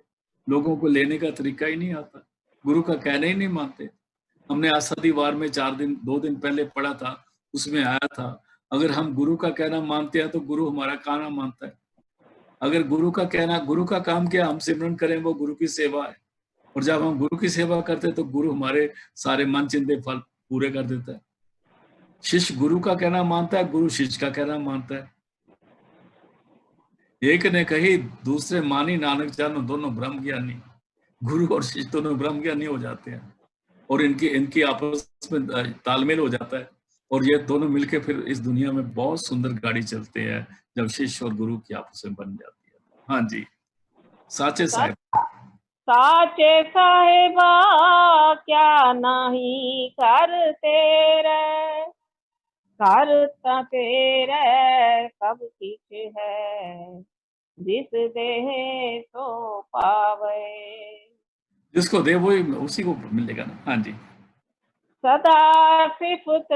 लोगों को लेने का तरीका ही नहीं आता, गुरु का कहना ही नहीं मानते। हमने आषाढ़ी वार में 2 दिन पहले पढ़ा था, उसमें आया था, अगर हम गुरु का कहना मानते हैं तो गुरु हमारा कहना मानता है। अगर गुरु का कहना, गुरु का काम क्या, हम सिमरन करें, वो गुरु की सेवा है। और जब हम गुरु की सेवा करते हैं तो गुरु हमारे सारे मन चिंते फल पूरे कर देता है। शिष्य गुरु का कहना मानता है, गुरु शिष्य का कहना मानता है। एक ने कही दूसरे मानी, नानक जानो दोनों ब्रह्म ज्ञानी। गुरु और शिष्य दोनों ब्रह्म ज्ञानी हो जाते हैं और इनकी आपस में तालमेल हो जाता है और ये दोनों मिलके फिर इस दुनिया में बहुत सुंदर गाड़ी चलते हैं जब शिष्य और गुरु की आपस में बन जाती है। हाँ जी, साचे साहेब। साचे साहेबा क्या नहीं करते रे, करता तेरे सब किछ है, जिस दे तो पावे। जिसको दे वो उसी को मिलेगा ना। हाँ जी। सदा सिफत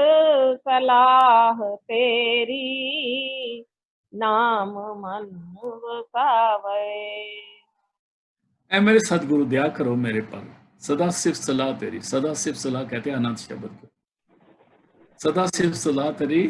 सलाह तेरी, नाम मन वसावे। ऐ मेरे सदगुरु दया करो मेरे पर, सदा सिर्फ सलाह तेरी। सदा सिर्फ सलाह कहते हैं अनंत शब्द को। सदा सिर्फ सलाह तेरी,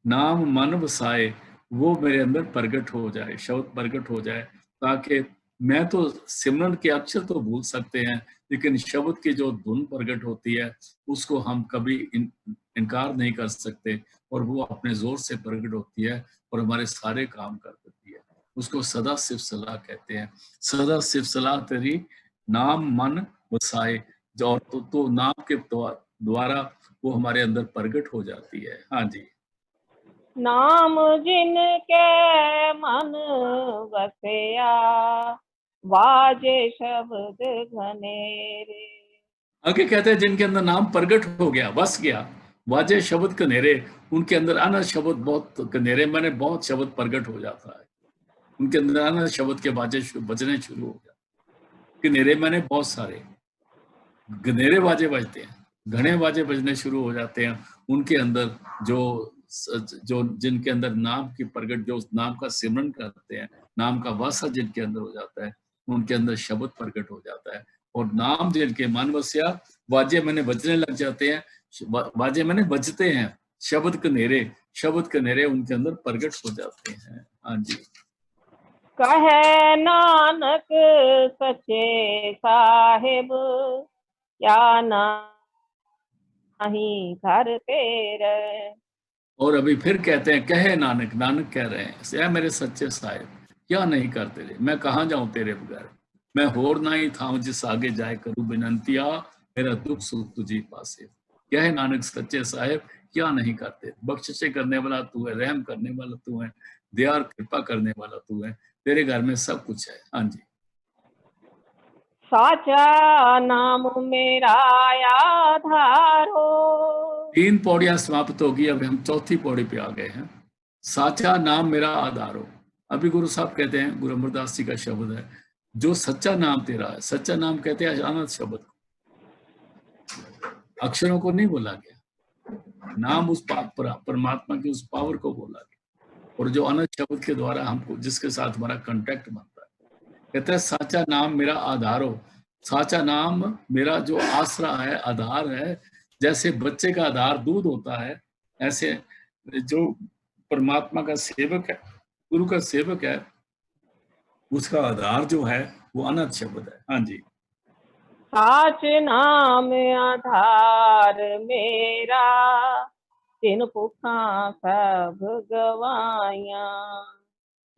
नाम मन वसाए, वो मेरे अंदर प्रगट हो जाए, शब्द प्रगट हो जाए, ताकि मैं तो सिमरन के अक्षर तो भूल सकते हैं, लेकिन शब्द की जो धुन प्रगट होती है उसको हम कभी इनकार नहीं कर सकते, और वो अपने जोर से प्रगट होती है और हमारे सारे काम कर देती है। उसको सदा सिर्फ सलाह कहते हैं। सदा सिर्फ सलाह तेरी, नाम मन वसाए, जो तो नाम के द्वारा वो हमारे अंदर प्रगट हो जाती है। हाँ जी। नाम जिनके मन बसया, वाजे शब्द घनेरे। आगे कहते हैं जिनके अंदर नाम प्रगट हो गया, बस गया, वाजे शब्द कनेरे, उनके अंदर अनंत शब्द बहुत कनेरे, मैंने बहुत शब्द प्रगट हो जाता है। उनके अंदर अनंत शब्द के वाजे बजने शुरू हो गया। कनेरे मैंने बहुत सारे घनेरे बाजे बजते हैं, घने बाजे बजने शुरू हो जाते हैं। उनके अंदर जो जिनके अंदर नाम की प्रगट, जो नाम का सिमरन करते हैं, नाम का वासा जिनके अंदर हो जाता है, उनके अंदर शब्द प्रकट हो जाता है। और नाम जिनके मन वस्या, वाजे मैंने बजने लग जाते हैं, वाजे मैंने बजते हैं, शब्द कनेरे उनके अंदर प्रकट हो जाते हैं। हाँ जी। कहे नानक सच्चे साहिब, क्या नहीं करते रे। और अभी फिर कहते हैं, कहे नानक, नानक कह रहे हैं, ऐ मेरे सच्चे साहिब क्या नहीं करते रे, मैं कहाँ जाऊं तेरे बगैर, मैं होर ना ही था जिस आगे जाए करूं बिनंतिया, मेरा दुख सुख तुझी पासे। क्या है नानक सच्चे साहिब क्या नहीं करते, बख्शिशें करने वाला तू है, रहम करने वाला तू है, दया कृपा करने वाला तू है, तेरे घर में सब कुछ है। हाँ जी। साचा नाम मेरा आधार हो। 3 पौड़ियां समाप्त होगी, अब हम चौथी पौड़ी पे आ गए हैं। साचा नाम मेरा आधार हो। अभी गुरु साहब कहते हैं, गुरु अमरदास जी का शब्द है, जो सच्चा नाम तेरा है, सच्चा नाम कहते हैं अनंत शब्द को, अक्षरों को नहीं बोला गया, नाम उस परमात्मा की उस पावर को बोला गया, और जो अनंत शब्द के द्वारा हमको, जिसके साथ हमारा कांटेक्ट बनता है, कहता है साचा नाम मेरा आधार हो। साचा नाम मेरा जो आसरा है, आधार है, जैसे बच्चे का आधार दूध होता है, ऐसे जो परमात्मा का सेवक है, गुरु का सेवक है, उसका आधार जो है वो अनंत शब्द है। हाँ जी। साच नाम आधार मेरा, जिन भुखा सब गवाइया।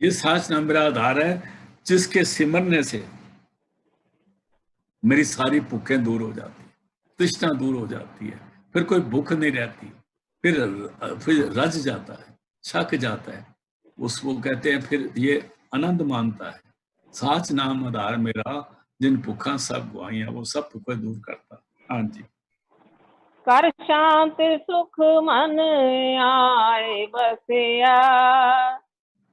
ये साच-नाम मेरा आधार है, जिसके सिमरने से मेरी सारी भूखें दूर हो जाती है, तृष्णा दूर हो जाती है, फिर कोई भूख नहीं रहती, फिर रज जाता है, छक जाता है, उसको कहते हैं फिर ये आनंद मानता है। साच नाम आधार मेरा, जिन भूखा सब गवाइयां, वो सब भूखें दूर करता। हाँ जी। कर शांत सुख मन आए बसिया,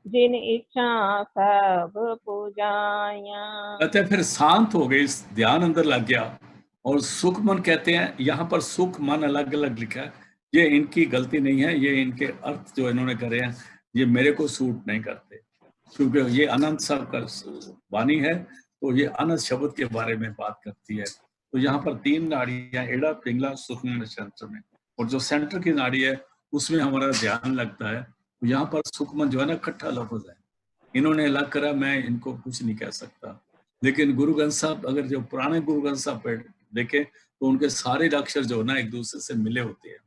जिन इच्छा सब पुजाइया। कहते हैं फिर शांत हो गए, इस ध्यान अंदर लग गया, और सुख मन कहते हैं, यहाँ पर सुख मन अलग अलग लिखा है, ये इनकी गलती नहीं है, ये इनके अर्थ जो इन्होंने करे हैं ये मेरे को सूट नहीं करते, क्योंकि ये अनंत साहब का वाणी है, तो ये अनंत शब्द के बारे में बात करती है। तो यहाँ पर 3 नाड़ियां, एड़ा, पिंगला, सूक्ष्म सेंटर में, और जो सेंटर की नाड़ी है उसमें हमारा ध्यान लगता है। तो यहाँ पर सुखमन जो है ना, इकट्ठा लफ्ज है, इन्होंने अलग करा, मैं इनको कुछ नहीं कह सकता। लेकिन गुरु ग्रंथ साहब, अगर जो पुराने गुरु ग्रंथ साहब पे देखें तो उनके सारे अक्षर जो है ना एक दूसरे से मिले होते हैं,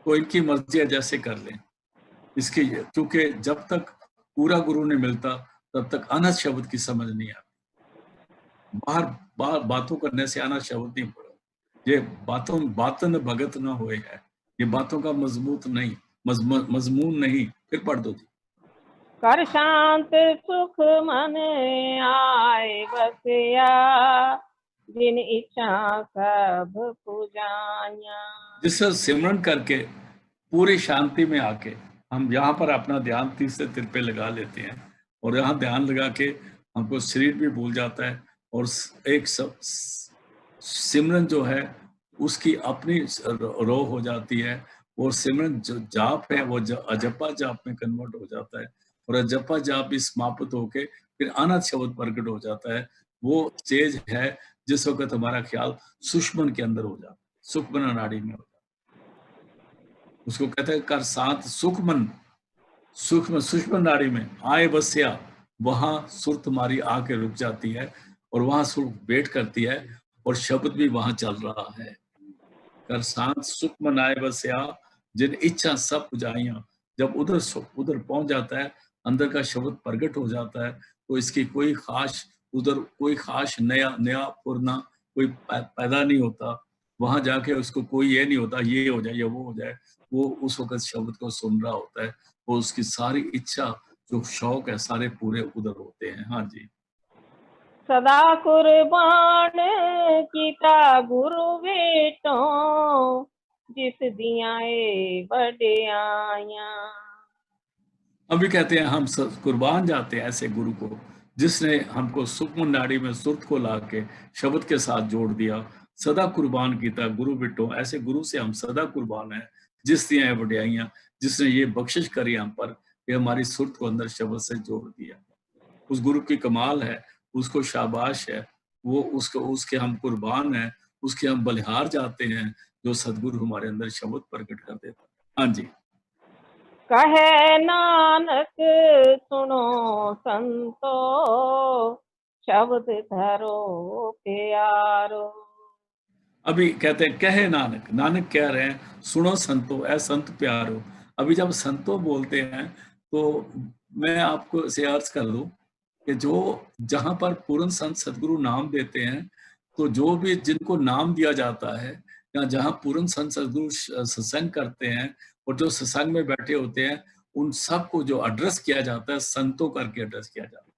तो इनकी मर्जी है, जैसे कर लें इसकी, क्योंकि जब तक पूरा गुरु नहीं मिलता तब तक अनंत शब्द की समझ नहीं आती। बाहर बाहर बातों करने से अनंत शब्द नहीं पड़ा, ये बातन भगत ना होए है, ये बातों का मजबूत नहीं, मजमून नहीं। फिर पढ़ दो जी। कर शांत सुख मन आए बसिया, जिन इच्छा सब पुजाइया। जिससे सिमरन करके पूरी शांति में आके हम यहाँ पर अपना ध्यान तीसरे तिर पे लगा लेते हैं, और यहाँ ध्यान लगा के हमको शरीर भी भूल जाता है, और एक सिमरन जो है उसकी अपनी रो हो जाती है, और सिमरन जो जाप है वो अजपा जाप में कन्वर्ट हो जाता है, और अजपा जाप भी समाप्त होके फिर अनंत शब्द प्रकट हो जाता है। वो स्टेज है जिस वक्त हमारा ख्याल सुषमन के अंदर हो जाता है, सुखमन नाड़ी में हो जाता है। उसको कहते हैं कर साथ सुखमन, सुषमन नाड़ी में आए बसिया, वहां सुर तुम्हारी आके रुक जाती है, और वहां सुर वेट करती है, और शब्द भी वहां चल रहा है। कर शांत सुख मनाए बसिया, जिन इच्छा सब पुजाइयां। जब उधर पहुंच जाता है, अंदर का शब्द प्रकट हो जाता है, तो इसकी कोई खास नया पुरना कोई पैदा नहीं होता। वहां जाके उसको कोई ये नहीं होता ये हो जाए या वो हो जाए, वो उस वक्त शब्द को सुन रहा होता है, वो उसकी सारी इच्छा जो शौक है सारे पूरे उधर होते हैं। हाँ जी। सदा कुर्बान कीता गुरु बेटो, जिस दिया बड़ियाइया। अभी कहते हैं हम कुर्बान जाते हैं ऐसे गुरु को, जिसने हमको सुखमन नाड़ी में सुरत को ला के शब्द के साथ जोड़ दिया। सदा कुर्बान कीता गुरु बिटो, ऐसे गुरु से हम सदा कुर्बान है, जिस दिया है वड्याइयां, जिसने ये बख्शिश करी हम पर, ये हमारी सुरत को अंदर शब्द से जोड़ दिया। उस गुरु की कमाल है, उसको शाबाश है, वो उसके हम कुर्बान हैं, उसके हम बलिहार जाते हैं, जो सदगुरु हमारे अंदर शब्द प्रकट कर देता। हाँ जी। कहे नानक सुनो संतो, शब्द धरो प्यारो। अभी कहते हैं कहे नानक, नानक कह रहे हैं सुनो संतो, ऐ संत प्यारो। अभी जब संतो बोलते हैं तो मैं आपको से अर्ज कर दूं कि जो जहां पर पूर्ण संत सदगुरु नाम देते हैं, तो जो भी जिनको नाम दिया जाता है, या जहां पूर्ण संत सदगुरु सत्संग करते हैं और जो सत्संग में बैठे होते हैं, उन सबको जो एड्रेस किया जाता है संतों करके एड्रेस किया जाता है,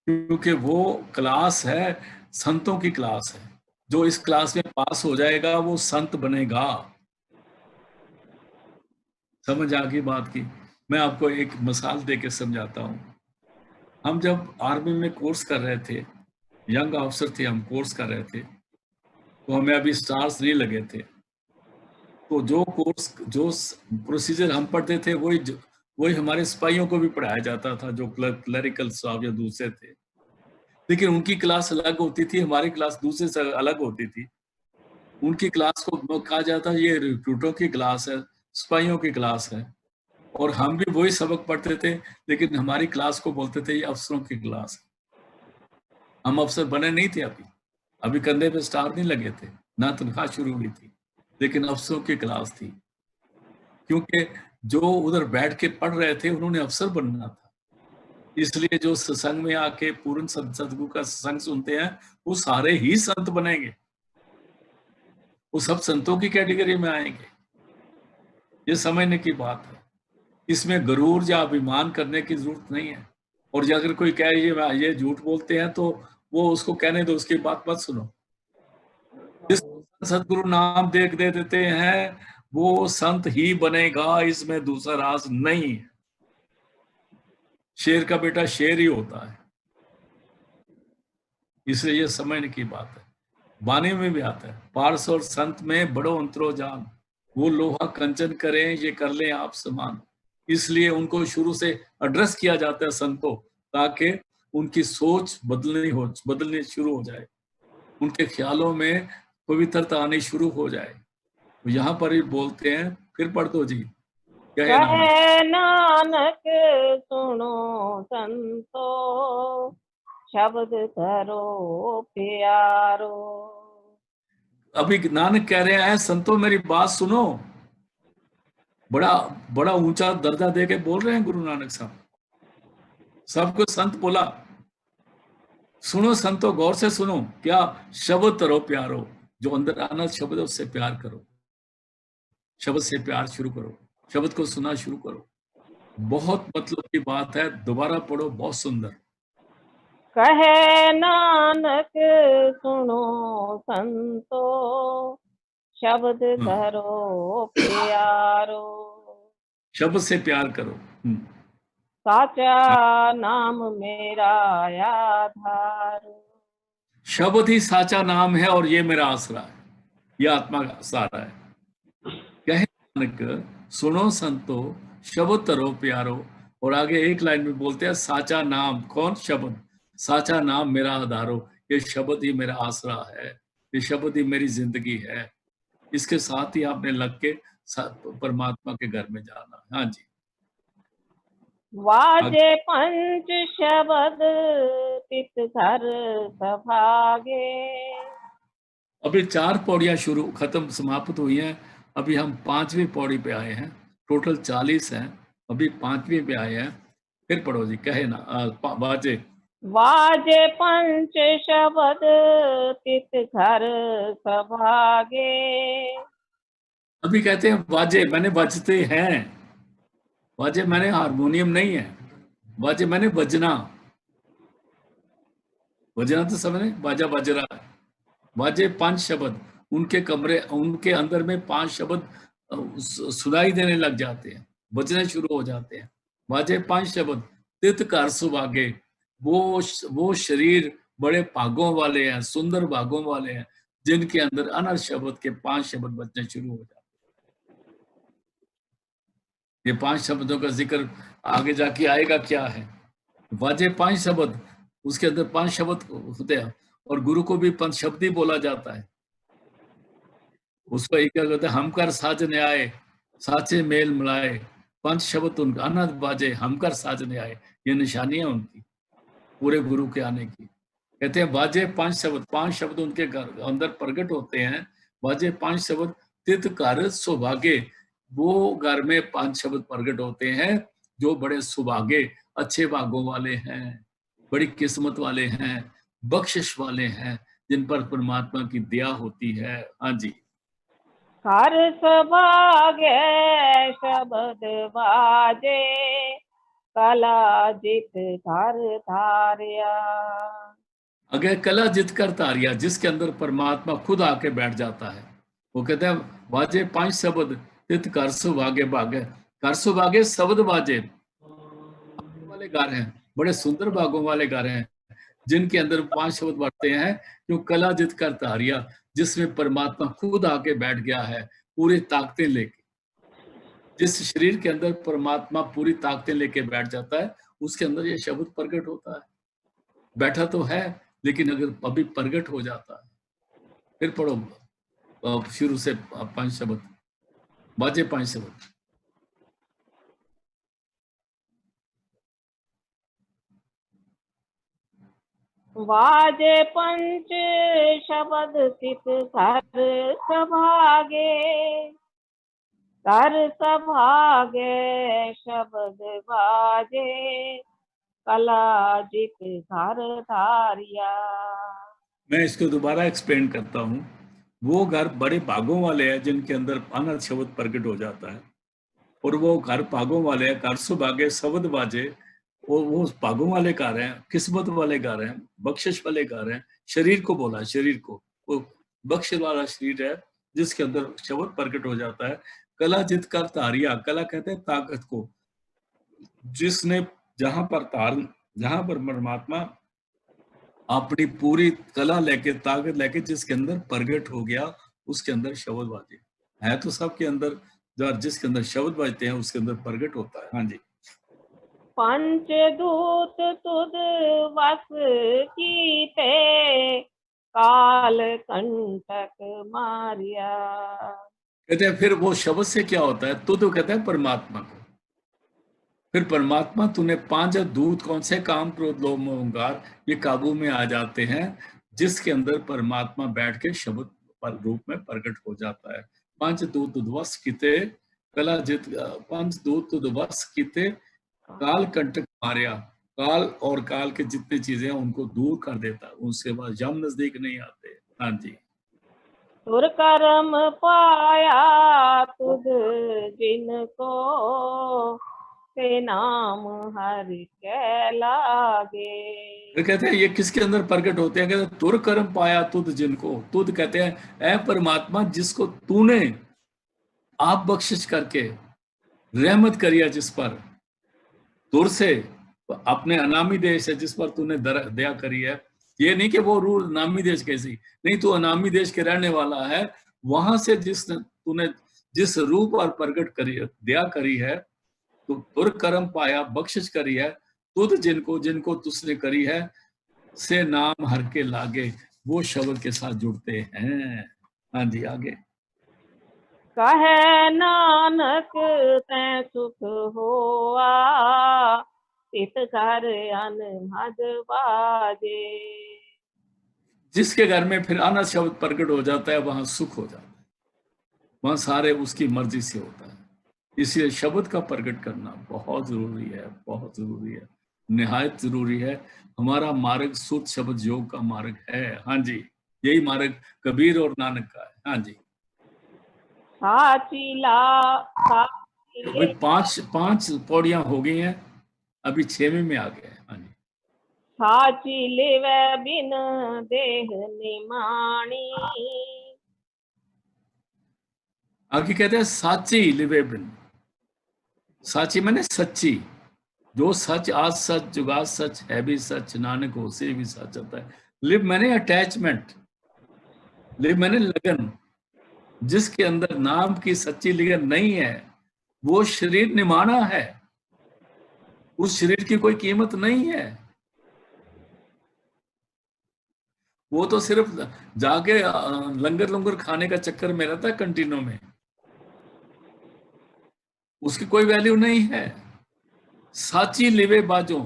क्योंकि वो क्लास है, संतों की क्लास है। जो इस क्लास में पास हो जाएगा वो संत बनेगा। समझ आ गई बात की? मैं आपको एक मिसाल देके समझाता हूँ। हम जब आर्मी में कोर्स कर रहे थे, यंग ऑफिसर थे, हम कोर्स कर रहे थे, तो हमें अभी स्टार्स नहीं लगे थे। तो जो प्रोसीजर हम पढ़ते थे वही हमारे सिपाहियों को भी पढ़ाया जाता था, जो क्लरिकल स्टाफ या दूसरे थे। लेकिन उनकी क्लास अलग होती थी, हमारी क्लास दूसरे से अलग होती थी। उनकी क्लास को कहा जाता ये रिक्रूटों की क्लास है, सिपाहियों की क्लास है, और हम भी वही सबक पढ़ते थे, लेकिन हमारी क्लास को बोलते थे ये अफसरों की क्लास है। हम अफसर बने नहीं थे, अभी कंधे पे स्टार नहीं लगे थे, ना तनख्वाह शुरू हुई थी। लेकिन अफसरों की क्लास थी, क्योंकि जो उधर बैठ के पढ़ रहे थे उन्होंने अफसर बनना था। इसलिए जो सत्संग में आके पूर्ण सदगुरु का सत्संग सुनते हैं वो सारे ही संत बनेंगे, वो सब संतों की कैटेगरी में आएंगे। ये समझने की बात है। इसमें गरूर या अभिमान करने की जरूरत नहीं है। और अगर कोई कहे ये झूठ बोलते हैं तो वो उसको कहने दो, उसकी बात मत सुनो। जिस सदगुरु नाम दे देते हैं वो संत ही बनेगा, इसमें दूसरा राज नहीं है। शेर का बेटा शेर ही होता है, इसलिए ये समझने की बात है। वाणी में भी आता है, पार्स और संत में बड़ो अंतरो जान, वो लोहा कंचन करें ये कर लें आप समान। इसलिए उनको शुरू से एड्रेस किया जाता है संतों, ताकि उनकी सोच बदलनी शुरू हो जाए, उनके ख्यालों में पवित्रता आनी शुरू हो जाए। तो यहाँ पर ही बोलते हैं, फिर पढ़ दो जी। क्या नानक, कहे नानक सुनो संतो, शब्द धरो प्यारो। अभी नानक कह रहे हैं संतों मेरी बात सुनो। बड़ा बड़ा ऊंचा दर्जा दे के बोल रहे हैं गुरु नानक साहब। सबको संत बोला, सुनो संतो गौर से सुनो। क्या? शब्द तरो प्यारो, जो अंदर आना शब्द है उससे प्यार करो, शब्द से प्यार शुरू करो, शब्द को सुना शुरू करो। बहुत मतलब की बात है, दोबारा पढ़ो, बहुत सुंदर। कहे नानक सुनो संतो, शब्द हाँ, धरो प्यारो। शब्द से प्यार करो। साचा नाम मेरा आधार। शब्द ही साचा नाम है और ये मेरा आसरा है, ये आत्मा का सहारा है। कहे नानक सुनो संतो, शब्द तरो प्यारो। और आगे एक लाइन में बोलते हैं साचा नाम, कौन? शब्द। साचा नाम मेरा आधारो, ये शब्द ही मेरा आसरा है, ये शब्द ही मेरी जिंदगी है। इसके साथ ही आपने लग के परमात्मा के घर में जाना। हाँ जी। वाजे पंच शब्द तित घर सभागे। अभी 4 पौड़ियां शुरू खत्म समाप्त हुई हैं। अभी हम 5वीं पौड़ी पे आए हैं। टोटल 40 हैं, अभी 5वीं पे आए हैं। फिर पढ़ो जी। कहे ना बाजे। वाजे पंच शब्द तित घर सभागे। अभी कहते हैं बाजे मैंने बजते हैं। बाजे मैंने हारमोनियम नहीं है, बाजे मैंने बजना। बजना तो समझे, बाजा बज रहा है। बाजे 5 शब्द, उनके कमरे, उनके अंदर में 5 शब्द सुनाई देने लग जाते हैं, बजने शुरू हो जाते हैं। बाजे 5 शब्द, तित कर सुभागे। वो शरीर बड़े भागों वाले हैं, सुंदर भागों वाले हैं, जिनके अंदर अनर शब्द के 5 शब्द बजने शुरू हो जाते हैं। ये 5 शब्दों का जिक्र आगे जाके आएगा क्या है। वाजे 5 शब्द, उसके अंदर 5 शब्द होते हैं, और गुरु को भी पंच शब्द ही बोला जाता है। उसको एक क्या कहते हैं, हम कर साजने आए, साचे मेल मिलाए। 5 शब्द उनका अनहद बाजे, हम कर साजने आए। ये निशानी है उनकी, पूरे गुरु के आने की। कहते हैं बाजे 5 शब्द, 5 शब्द उनके घर अंदर प्रकट होते हैं। बाजे 5 शब्द, तित कर सौभागे। वो घर में 5 शब्द प्रकट होते हैं जो बड़े सुभागे, अच्छे भागों वाले हैं, बड़ी किस्मत वाले हैं, बख्शिश वाले हैं, जिन पर परमात्मा की दया होती है। हाँ जी। घर सभागे शब्द बाजे, कला जित घर धारिया। अगर कला जित कर तारिया, जिसके अंदर परमात्मा खुद आके बैठ जाता है, वो कहते हैं बाजे 5 शब्द, तित कर सुभागे भागे। कर सुभागे शब्द बाजे वाले गा रहे हैं, बड़े सुंदर भागों वाले गा रहे हैं, जिनके अंदर 5 शब्द बढ़ते हैं। जो कला जित कर तारिया, जिसमें परमात्मा खुद आके बैठ गया है पूरी ताकतें लेके। जिस शरीर के अंदर परमात्मा पूरी ताकतें लेके बैठ जाता है, उसके अंदर ये शब्द प्रकट होता है। बैठा तो है, लेकिन अगर अभी प्रकट हो जाता है। फिर पढ़ो शुरू से 5 शब्द, बाजे 5 शब्द। वाजे पंच शब्द सित घर सभागे, घर सभागे शब्द बाजे, कला जित घर धारिया। मैं इसको दोबारा एक्सप्लेन करता हूँ। वो घर बड़े भागों वाले हैं जिनके अंदर अनंत शब्द प्रकट हो जाता है, और वो घर भागों वाले हैं, घर सुभागे शब्द बाजे, वो भागों वाले घर हैं, किस्मत वाले घर हैं, बख्शिश वाले घर हैं। शरीर को बोला, शरीर को, वो बख्श वाला शरीर है जिसके अंदर शब्द प्रकट हो जाता है। कला जित कर धारिया, कला कहते हैं ताकत को, जिसने जहां पर परमात्मा अपनी पूरी कला लेके, ताकत लेके जिसके अंदर प्रगट हो गया, उसके अंदर शब्द बाजे है। तो सबके अंदर, जिसके अंदर शब्द बजते हैं उसके अंदर प्रगट होता है। हाँ जी। पंचदूत तुद वस कीते, काल कंटक मारिया। कहते हैं फिर वो शब्द से क्या होता है, तो कहते हैं परमात्मा को। फिर परमात्मा तूने 5 दूत कौन से, काम क्रोध लोभ मोह अहंकार, ये काबू में आ जाते हैं, जिसके अंदर परमात्मा बैठ के शब्द पर रूप में प्रकट हो जाता है। 5 दूत उद्वस किते कला जित, 5 दूत उद्वस किते काल कंटक मारिया। काल और काल के जितने चीजें हैं उनको दूर कर देता है, उनसे बाद यम नजदीक नहीं आते। हाँ जी। तुर कर्म पाया तुद जिनको, ते नाम हर के लागे। फिर कहते हैं ये किसके अंदर प्रकट होते हैं, कहते हैं तुर कर्म पाया तुद जिनको। तुद कहते हैं ऐ परमात्मा, जिसको तूने आप बख्शिश करके रहमत करिया, जिस पर तुर से अपने अनामी देश है जिस पर तूने दया करी है। ये नहीं कि वो रूल नामी देश कैसी, नहीं, तू अनामी देश के रहने वाला है। वहां से तूने जिस रूप और प्रकट करी, दया करी है, तो तुर कर्म पाया, बख्शिश करी है, तुद जिनको, जिनको तुझने करी है, से नाम हर के लागे, वो शब्द के साथ जुड़ते हैं। हाँ जी, आगे। कहे नानक तै सुख होआ, तित घर अनहद बाजे। जिसके घर में फिर अनंत शब्द प्रकट हो जाता है, वहां सुख हो जाता है, वहां सारे उसकी मर्जी से होता है। इसलिए शब्द का प्रकट करना बहुत जरूरी है, बहुत जरूरी है, निहायत जरूरी है। हमारा मार्ग सुत शब्द योग का मार्ग है। हाँ जी, यही मार्ग कबीर और नानक का है। हाँ जी। साचिला तो भाई पांच पांच पौड़ियां हो गई हैं, अभी 6वीं में आ गए हैं। हाँ जी। साची लेवे बिन देह निमाणी। आगे कहते हैं साची लिवे बिन। साची मैंने सच्ची, जो सच, आज सच, जुगाद सच, है भी सच, नानक हो से भी सच होता है। लिव मैंने अटैचमेंट, लिव मैंने लगन। जिसके अंदर नाम की सच्ची लगन नहीं है, वो शरीर निमाना है, उस शरीर की कोई कीमत नहीं है। वो तो सिर्फ जाके लंगर लंगर खाने का चक्कर में रहता है कंटिन्यू में, उसकी कोई वैल्यू नहीं है। साची लिवे बाजो,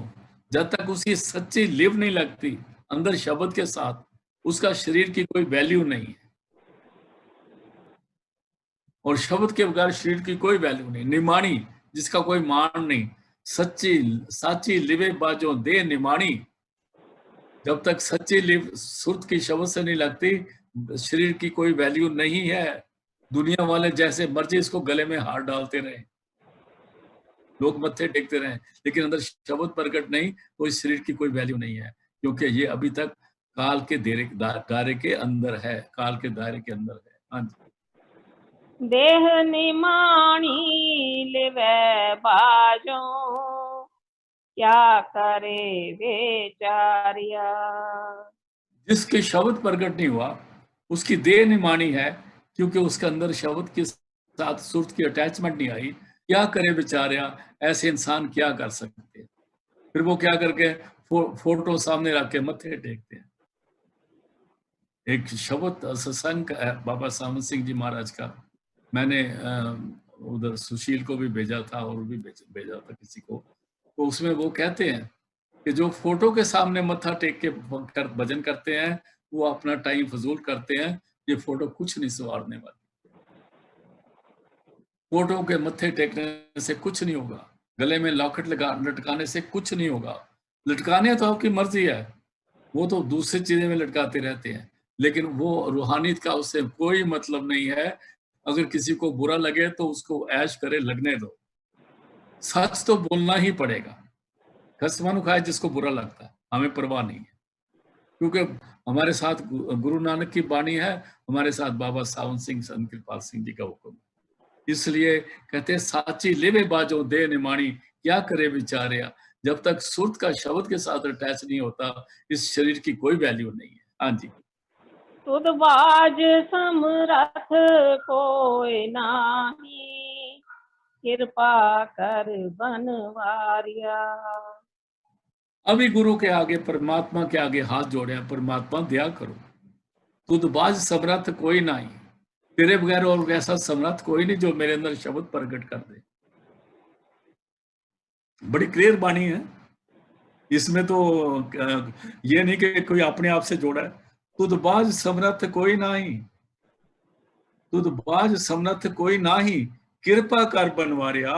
जब तक उसकी सच्ची लिव नहीं लगती अंदर शब्द के साथ, उसका शरीर की कोई वैल्यू नहीं है। और शब्द के बगैर शरीर की कोई वैल्यू नहीं। निमाणी, जिसका कोई मान नहीं। सच्ची साची लिवे बाजो दे निमाणी, जब तक सच्ची लिव सुरत की शब्द से नहीं लगती, शरीर की कोई वैल्यू नहीं है। दुनिया वाले जैसे मर्जी इसको गले में हाथ डालते रहे, लोग मत्थे टेकते रहे, लेकिन अंदर शब्द प्रकट नहीं, तो इस शरीर की कोई वैल्यू नहीं है, क्योंकि ये अभी तक काल के दायरे के अंदर है, काल के दायरे के अंदर है। हाँ जी। देह निमाणी लेवे बाजो, क्या करे बेचारिया। जिसके शब्द प्रकट नहीं हुआ, उसकी देह निमानी है, क्योंकि उसके अंदर शब्द के साथ सुरत की अटैचमेंट नहीं आई। क्या करे बेचारा, ऐसे इंसान क्या कर सकते हैं। फिर वो क्या करके फोटो सामने रख के मत्थे टेकते हैं। एक शब्द सत्संग है बाबा सामंत सिंह जी महाराज का, मैंने उधर सुशील को भी भेजा था और भी भेजा था किसी को। तो उसमें वो कहते हैं कि जो फोटो के सामने मत्था टेक के भजन करते हैं वो अपना टाइम फजूल करते हैं। ये फोटो कुछ नहीं संवारने वाली। फोटो के मत्थे टेकने से कुछ नहीं होगा, गले में लॉकेट लटकाने से कुछ नहीं होगा। लटकाने तो आपकी मर्जी है, वो तो दूसरी चीजें में लटकाते रहते हैं, लेकिन वो रूहानियत का उससे कोई मतलब नहीं है। अगर किसी को बुरा लगे तो उसको ऐश करे, लगने दो। सच तो बोलना ही पड़ेगा। कसम खाए जिसको बुरा लगता है, हमें परवाह नहीं है, क्योंकि हमारे साथ गुरु नानक की बाणी है, हमारे साथ बाबा सावन सिंह संत कृपाल सिंह जी का हुक्म। इसलिए कहते हैं साची लेवे बाजो दे निमाणी, क्या करे विचारिया। जब तक सुरत का शब्द के साथ अटैच नहीं होता, इस शरीर की कोई वैल्यू नहीं है। हाँ जी। तुद बाज समरथ कोई नाही, कृपा कर बनवारिया। अभी गुरु के आगे, परमात्मा के आगे हाथ जोड़े, परमात्मा दया करो। तुद बाज समरथ कोई नहीं, तेरे बगैर और ऐसा समर्थ कोई नहीं जो मेरे अंदर शब्द प्रकट कर दे। बड़ी क्लियर बाणी है इसमें तो। ये नहीं कि कोई अपने आप से जोड़ा है। तुद बाज समर्थ कोई नहीं, तुद बाज समर्थ कोई नाही, कृपा कर बनवारिया।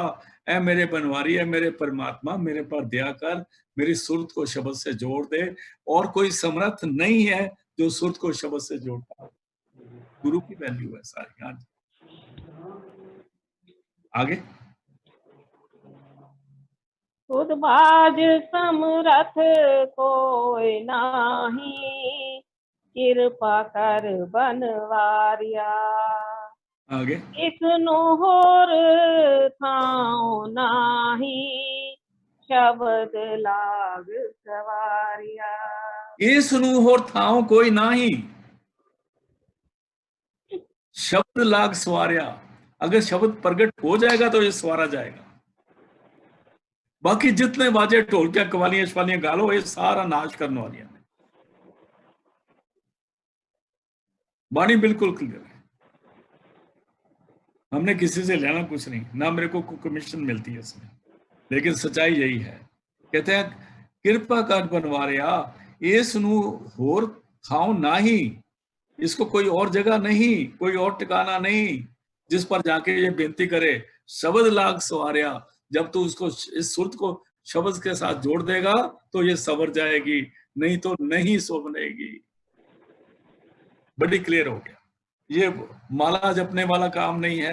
ऐ मेरे बनवारी, है मेरे परमात्मा, मेरे पर दया कर, मेरी सुरत को शब्द से जोड़ दे। और कोई समर्थ नहीं है जो सुरत को शब्द से जोड़ता। गुरु की वैल्यू है सारी। हाँ, आगे। तुद बाज समरथ कोई नाही, कृपा कर बनवारिया। आगे। इस होर थाओ नाही, शब्द लाग सवारिया। इस नू होर थाओ कोई नाही, शब्द लाग सवारिया। अगर शब्द प्रकट हो जाएगा तो ये सवारा जाएगा। बाकी जितने बाजे ढोलकियां कवालियां शवालियां गालो, ये सारा नाश करने वाली है। बाणी बिल्कुल क्लियर है। हमने किसी से लेना कुछ नहीं, ना मेरे को कमीशन मिलती है इसमें, लेकिन सच्चाई यही है। कहते हैं कृपा कर बनवारिया, इस नू होर थाओ नाही, इसको कोई और जगह नहीं, कोई और ठिकाना नहीं जिस पर जाके ये बेनती करे। शब्द लाग सवारिया, जब तू उसको इस सुरत को शब्द के साथ जोड़ देगा तो ये सवर जाएगी, नहीं तो नहीं सोबनेगी। बड़ी क्लियर हो गया। ये माला जपने वाला काम नहीं है,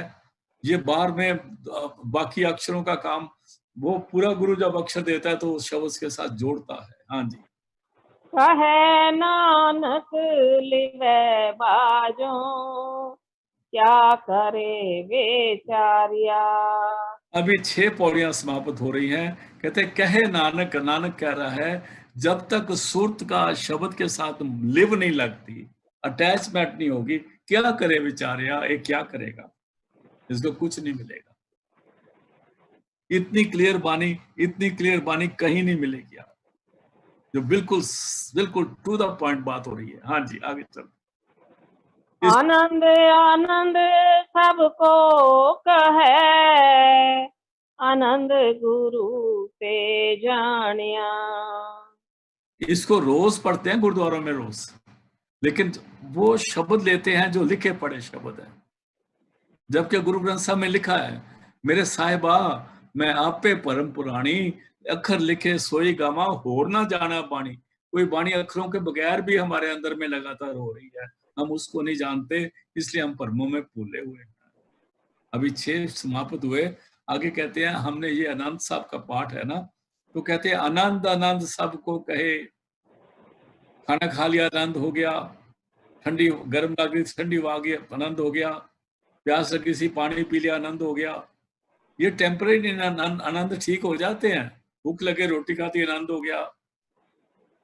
ये बार में बाकी अक्षरों का काम। वो पूरा गुरु जब अक्षर देता है तो उस शब्द के साथ जोड़ता है। हाँ जी। कहे नानक लिवे बाजो, क्या करे बेचारिया। अभी 6 पौड़ियां समाप्त हो रही हैं। कहते कहे नानक, नानक कह रहा है जब तक सुरत का शब्द के साथ लिव नहीं लगती, अटैचमेंट नहीं होगी, क्या करे विचारिया, ये क्या करेगा, इसको कुछ नहीं मिलेगा। इतनी क्लियर बानी, इतनी क्लियर बानी कहीं नहीं मिलेगी आप, जो बिल्कुल बिल्कुल टू द पॉइंट बात हो रही है। हाँ जी, आगे चलो। आनंद आनंद सबको कहे, आनंद गुरु ते जानिया। इसको रोज पढ़ते हैं गुरुद्वारों में रोज, लेकिन वो शब्द लेते हैं जो लिखे पढ़े शब्द है। जबकि गुरु ग्रंथ साहब में लिखा है, मेरे साहिबा मैं आपे परम पुराणी, अखर लिखे सोई गावा होर ना जाना बाणी। कोई बाणी अक्षरों के बगैर भी हमारे अंदर में लगातार हो रही है, हम उसको नहीं जानते, इसलिए हम परमों में फूले हुए हैं। अभी 6 समाप्त हुए। आगे कहते हैं, हमने ये आनंद साहब का पाठ है ना, तो कहते हैं आनंद आनंद सबको कहे, खाना खा लिया आनंद हो गया, ठंडी गर्म लग रही ठंडी आ गई आनंद हो गया, प्यास लगी सी पानी पी लिया आनंद हो गया। ये टेम्परेरी आनंद ठीक हो जाते हैं। भूख लगे रोटी खाती आनंद हो गया,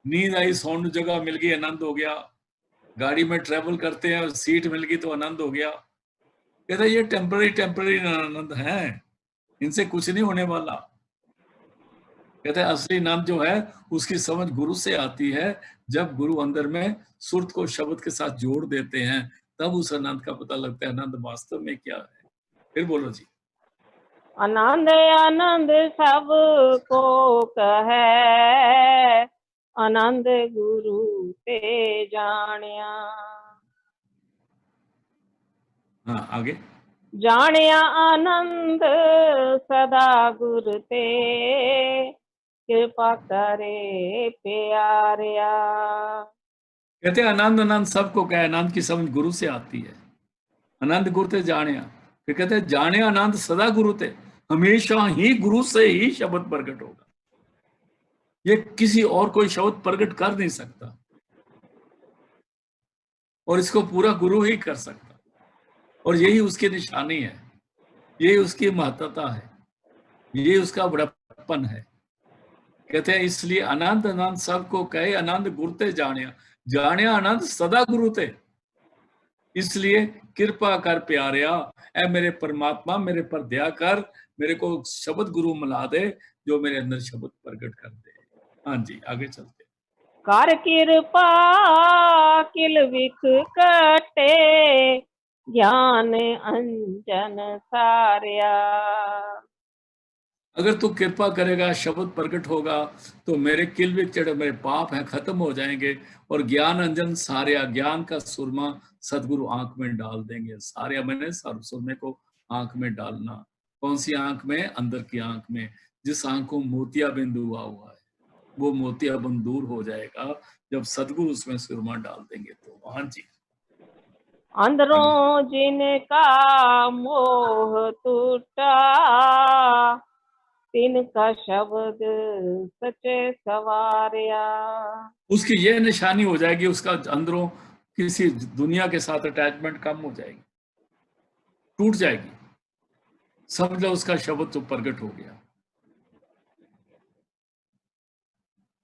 नींद आई सोने जगह मिल गई आनंद हो गया, गाड़ी में ट्रेवल करते हैं सीट मिल गई तो आनंद हो गया। कहता है ये टेम्परेरी आनंद है, इनसे कुछ नहीं होने वाला। कहते हैं असली आनंद जो है उसकी समझ गुरु से आती है, जब गुरु अंदर में सुरत को शब्द के साथ जोड़ देते हैं, तब उस आनंद का पता लगता है आनंद वास्तव में क्या है। फिर बोलो जी। आनंद आनंद सब को कहे, आनंद गुरु ते जानिया। हाँ आगे। जानिया आनंद सदा गुर ते, कृपा करे प्यारिया। कहते हैं आनंद आनंद सबको कहे, आनंद की समझ गुरु से आती है। आनंद गुरु ते जानिया, फिर कहते हैं जाने आनंद सदा गुरु ते, हमेशा ही गुरु से ही शब्द प्रकट होगा। ये किसी और कोई शब्द प्रकट कर नहीं सकता, और इसको पूरा गुरु ही कर सकता, और यही उसकी निशानी है, यही उसकी महत्ता है, यही उसका बड़प्पन है। कहते हैं इसलिए आनंद आनंद सबको कहे, आनंद गुरते जानिया, जानिया आनंद सदा गुरु ते। इसलिए कृपा कर प्यारिया, ऐ मेरे परमात्मा मेरे पर दया कर, मेरे को शब्द गुरु मिला दे जो मेरे अंदर शब्द प्रकट कर दे। हाँ जी आगे चलते। कर कृपा किल विख कटे, ज्ञान अंजन सारिया। अगर तू कृपा करेगा, शब्द प्रकट होगा, तो मेरे किल विख चढ़े, मेरे पाप हैं खत्म हो जाएंगे, और ज्ञान अंजन सारिया, ज्ञान का सुरमा सदगुरु आंख में डाल देंगे। सारिया मैंने सुरमे को आंख में डालना। कौन सी आंख में? अंदर की आंख में। जिस आंख को मोतिया बिंदु हुआ है, वो मोतिया बिंदु दूर हो जाएगा जब सदगुरु उसमें सुरमा डाल देंगे। तो हाँ जी। अंदरों जिनका मोह टूटा, तिनका शब्द सचे सवारिया। उसकी ये निशानी हो जाएगी, उसका अंदरों किसी दुनिया के साथ अटैचमेंट कम हो जाएगी, टूट जाएगी। समझ लो उसका शब्द तो प्रकट हो गया।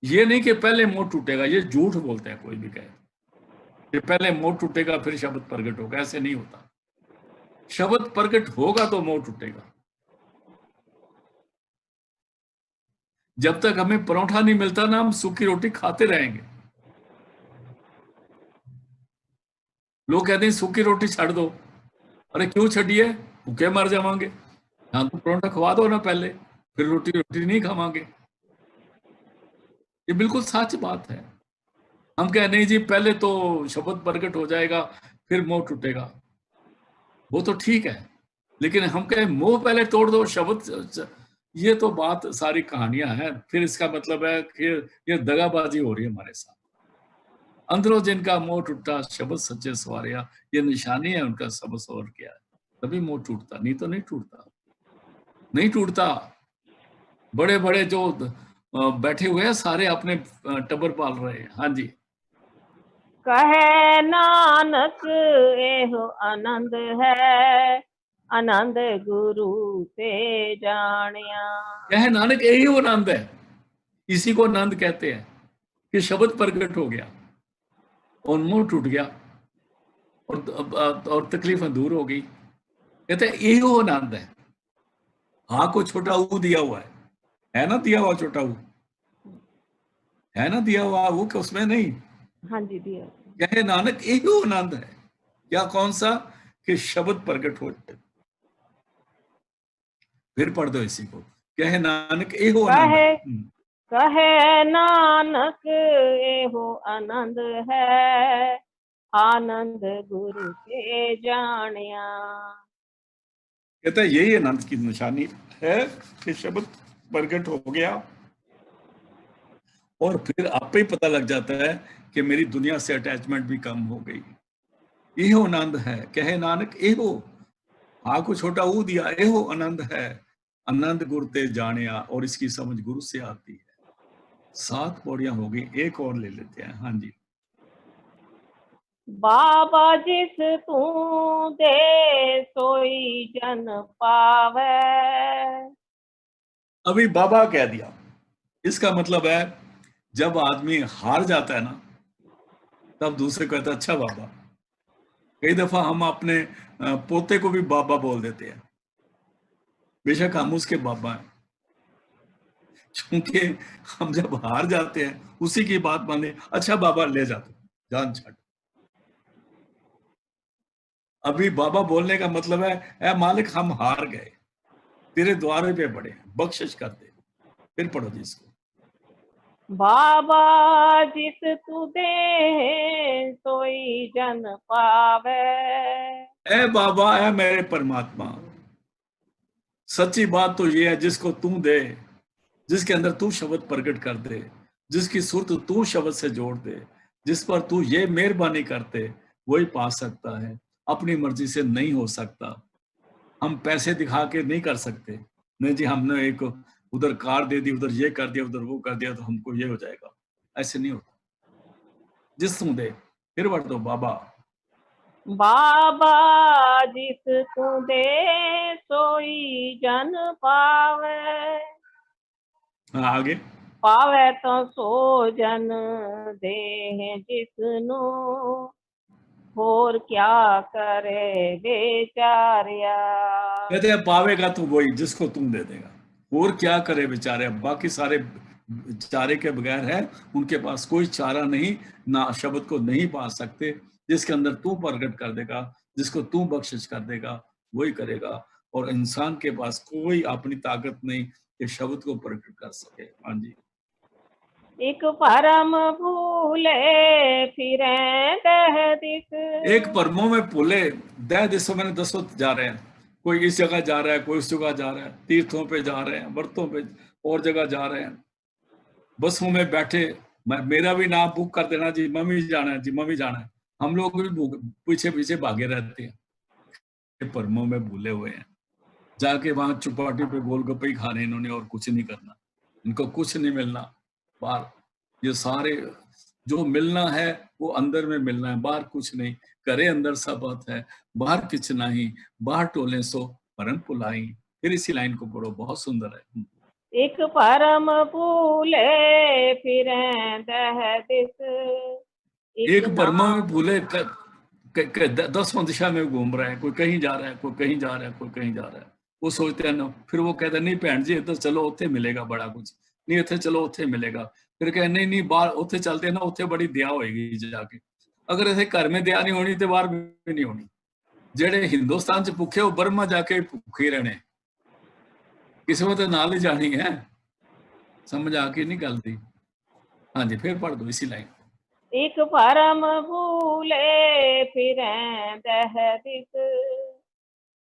ये नहीं कि पहले मोह टूटेगा, ये झूठ बोलते हैं कोई भी कहे कि पहले मोह टूटेगा फिर शब्द प्रकट होगा। ऐसे नहीं होता। शब्द प्रकट होगा तो मोह टूटेगा। जब तक हमें परोठा नहीं मिलता ना, हम सूखी रोटी खाते रहेंगे। लोग कहते हैं सूखी रोटी छड़ दो। अरे क्यों छड़िए, भूखे मर जावांगे। हाँ तो परोठा खवा दो ना पहले, फिर रोटी रोटी नहीं खावांगे। ये बिल्कुल सच बात है। हम कह नहीं जी पहले तो शब्द प्रकट हो जाएगा फिर मोह टूटेगा, वो तो ठीक है, लेकिन हम कहें मोह पहले तोड़ दो शब्द, ये तो बात सारी कहानियां हैं। फिर इसका मतलब है कि ये दगाबाजी हो रही है हमारे साथ। अंदरों जिनका मोह टूटा शब्द सच्चे सवारिया, ये निशानी है उनका सब सवर किया है, तभी मोह टूटता, नहीं तो नहीं टूटता, नहीं टूटता। बड़े बड़े जो बैठे हुए हैं सारे अपने टबर पाल रहे हैं। हाँ जी। कहे नानक एहो आनंद है, आनंद गुरु ते जानिया। कहे नानक यही वो आनंद है, इसी को आनंद कहते हैं कि शब्द प्रकट हो गया और मोह टूट गया और तकलीफें दूर हो गई। कहते हैं यही वो आनंद है। हाँ को छोटा ऊ दिया हुआ है ना, दिया हुआ छोटा ऊ है ना, दिया हुआ वो कि उसमें नहीं। हाँ जी दिया। कहे नानक यही वो आनंद है। क्या कौन सा? कि शब्द प्रकट हो। फिर पढ़ दो इसी को, कहे नानक यही वो आनंद है। कहे नानक एहो आनंद है, आनंद गुरु के जानिया। कहता है यही आनंद की निशानी है कि शब्द प्रकट हो गया, और फिर आपे ही पता लग जाता है कि मेरी दुनिया से अटैचमेंट भी कम हो गई। एहो आनंद है, कहे नानक एहो, हाँ को छोटा ऊ दिया, एहो आनंद है, आनंद गुरु ते जानिया, और इसकी समझ गुरु से आती है। 7 पौड़ियां हो गई, एक और ले लेते हैं। हाँ जी। बाबा जिस तू दे सोई जन पावे। अभी बाबा कह दिया, इसका मतलब है जब आदमी हार जाता है ना, तब दूसरे को कहता है अच्छा बाबा। कई दफा हम अपने पोते को भी बाबा बोल देते हैं, बेशक हम उसके बाबा हैं, क्योंकि हम जब हार जाते हैं उसी की बात माने, अच्छा बाबा ले जाते जान छाट। अभी बाबा बोलने का मतलब है ए मालिक हम हार गए, तेरे द्वारे पे पड़े, बख्शिश कर दे। फिर पढ़ो जी इसको। बाबा जिस तू दे सोई जन पावे। ए बाबा, ए मेरे परमात्मा, सच्ची बात तो ये है, जिसको तू दे, जिसके अंदर तू शब्द प्रकट कर दे, जिसकी सूरत तू शब्द से जोड़ दे, जिस पर तू ये मेहरबानी करते, वही पा सकता है। अपनी मर्जी से नहीं हो सकता। हम पैसे दिखा के नहीं कर सकते। नहीं जी, हमने एक उधर कार दे दी, उधर ये कर दिया, उधर वो कर दिया, तो हमको ये हो जाएगा। ऐसे नहीं होता। जिस तू दे, फिर बढ़ दो बाबा। बाबा जिस तू दे सोई जन पावे। हाँ, आगे। पावे तो सो जन दे जिसनु, और क्या करे बेचारिया। कहते हैं पावेगा तो वही जिसको तुम दे देगा, और क्या करे बेचारे। बाकी सारे चारे के बगैर है, उनके पास कोई चारा नहीं, ना शब्द को नहीं पा सकते। जिसके अंदर तू प्रकट कर देगा, जिसको तू बख्शिश कर देगा, वही करेगा। और इंसान के पास कोई अपनी ताकत नहीं कि शब्द को प्रकट कर सके। हाँ जी। एक परम भूले फिरे दह दिस। एक परमों में भूले दह दिशों में, 10 जा रहे हैं। कोई इस जगह जा रहा है, कोई उस जगह जा रहा है, तीर्थों पे जा रहे हैं, व्रतों पे और जगह जा रहे हैं। बसों में बैठे, मेरा भी नाम बुक कर देना जी, मम्मी जाना है जी, मम्मी जाना है। हम लोग भी पीछे पीछे भागे रहते हैं। परमों में भूले हुए हैं, जाके वहां चौपाटी पे गोलगप्पे ही खाने इन्होंने, और कुछ नहीं करना। इनको कुछ नहीं मिलना बाहर। ये सारे जो मिलना है वो अंदर में मिलना है, बाहर कुछ नहीं। करे अंदर सब बात है, बाहर किछ नहीं, बाहर टोले सो परम पुलाई। फिर इसी लाइन को पढ़ो, बहुत सुंदर है। एक परम भूले फिरे दह दिस। एक परमों में भूले 10 दिशा में घूम रहे हैं। कोई कहीं जा रहा है, कोई कहीं जा रहा है, कोई कहीं जा रहा है। वो सोचते हैं ना, फिर वो कहते हैं नहीं भैन जी इधर चलो, उत्थे मिलेगा बड़ा कुछ। नहीं इतने चलो, उत्थे मिलेगा। फिर कहे नहीं नहीं, बाहर उत्थे चलते हैं ना, उत्थे बड़ी दया होएगी जाके। अगर इतने घर में दया नहीं होनी तो बाहर भी नहीं होनी। जेड़े हिंदुस्तान च भुखे, वो बर्मा जाके भुखे रहने। किस्मत नाल ही जानी है। समझ आके नहीं गल दी। हाँ जी, फिर पढ़ दो इसी लाइन। एक परम भूले फिरे दह दिस।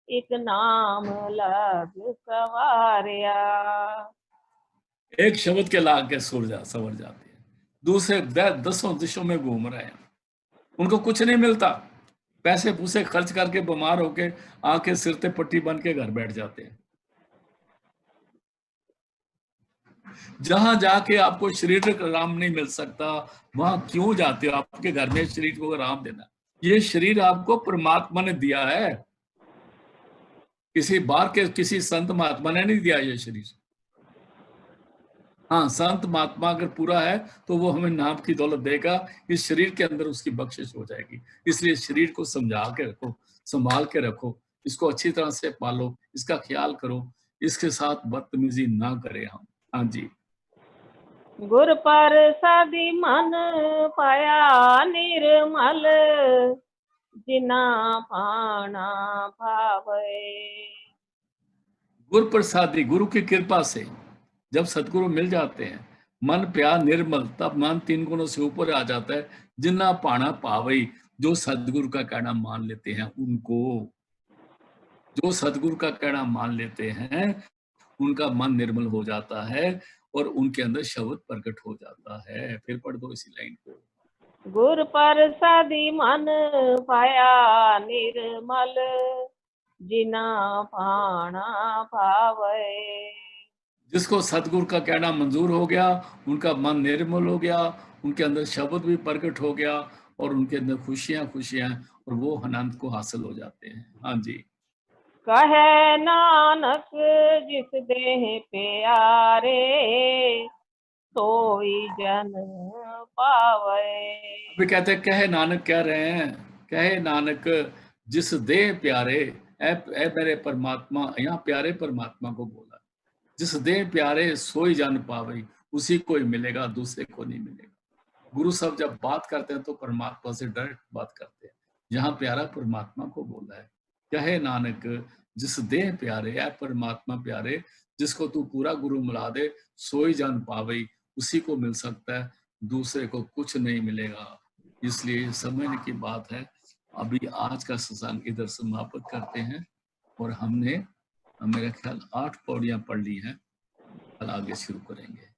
एक नाम लग सवारिया। एक शब्द के लाग के सवर जाते हैं। दूसरे 10 दिशों में घूम रहे हैं, उनको कुछ नहीं मिलता। पैसे पूसे खर्च करके बीमार होके आके सिर पे पट्टी बन के घर बैठ जाते हैं। जहां जाके आपको शरीर का आराम नहीं मिल सकता, वहां क्यों जाते हो? आपके घर में शरीर को आराम देना। ये शरीर आपको परमात्मा ने दिया है, किसी बाहर के किसी संत महात्मा ने नहीं दिया ये शरीर। हाँ, संत महात्मा अगर पूरा है तो वो हमें नाम की दौलत देगा, इस शरीर के अंदर उसकी बख्शिश हो जाएगी। इसलिए शरीर को समझा के रखो, संभाल के रखो, इसको अच्छी तरह से पालो, इसका ख्याल करो, इसके साथ बदतमीजी ना करें हम। हाँ जी। गुर प्रसादी मन पाया निर्मल, जिना पाना भावे। गुरु प्रसादी, गुरु की कृपा से जब सदगुरु मिल जाते हैं, मन प्यार निर्मल, तब मन 3 गुणों से ऊपर आ जाता है। जिन्ना पाना पावई, जो सदगुरु का कहना मान लेते हैं उनको, जो सदगुरु का कहना मान लेते हैं उनका मन निर्मल हो जाता है और उनके अंदर शब्द प्रकट हो जाता है। फिर पढ़ दो इसी लाइन को। गुर प्रसादी मन पाया निर्मल, जिना पाना भावे। जिसको सदगुरु का कहना मंजूर हो गया, उनका मन निर्मल हो गया, उनके अंदर शब्द भी प्रकट हो गया और उनके अंदर खुशियां खुशियां, और वो आनंद को हासिल हो जाते हैं। हाँ जी। कहे नानक जिस देह प्यारे, सोई जन पावे। अभी कहते हैं, कहे नानक कह रहे हैं, कहे नानक जिस देह प्यारे, ए मेरे परमात्मा, यहाँ प्यारे परमात्मा को बोला, जिस देह प्यारे सोई जन पावे, उसी को ही मिलेगा, दूसरे को नहीं मिलेगा। गुरु साहब जब बात करते हैं तो परमात्मा से डायरेक्ट बात करते हैं। यहाँ प्यारा परमात्मा को बोला है, कहे नानक जिस देह प्यारे है परमात्मा प्यारे, जिसको तू पूरा गुरु मिला दे सोई जान पावई, उसी को मिल सकता है, दूसरे को कुछ नहीं मिलेगा। इसलिए समझने की बात है। अभी आज का सत्संग इधर समाप्त करते हैं और हमने मेरा ख्याल 8 पौड़ियां पढ़ ली हैं, कल आगे शुरू करेंगे।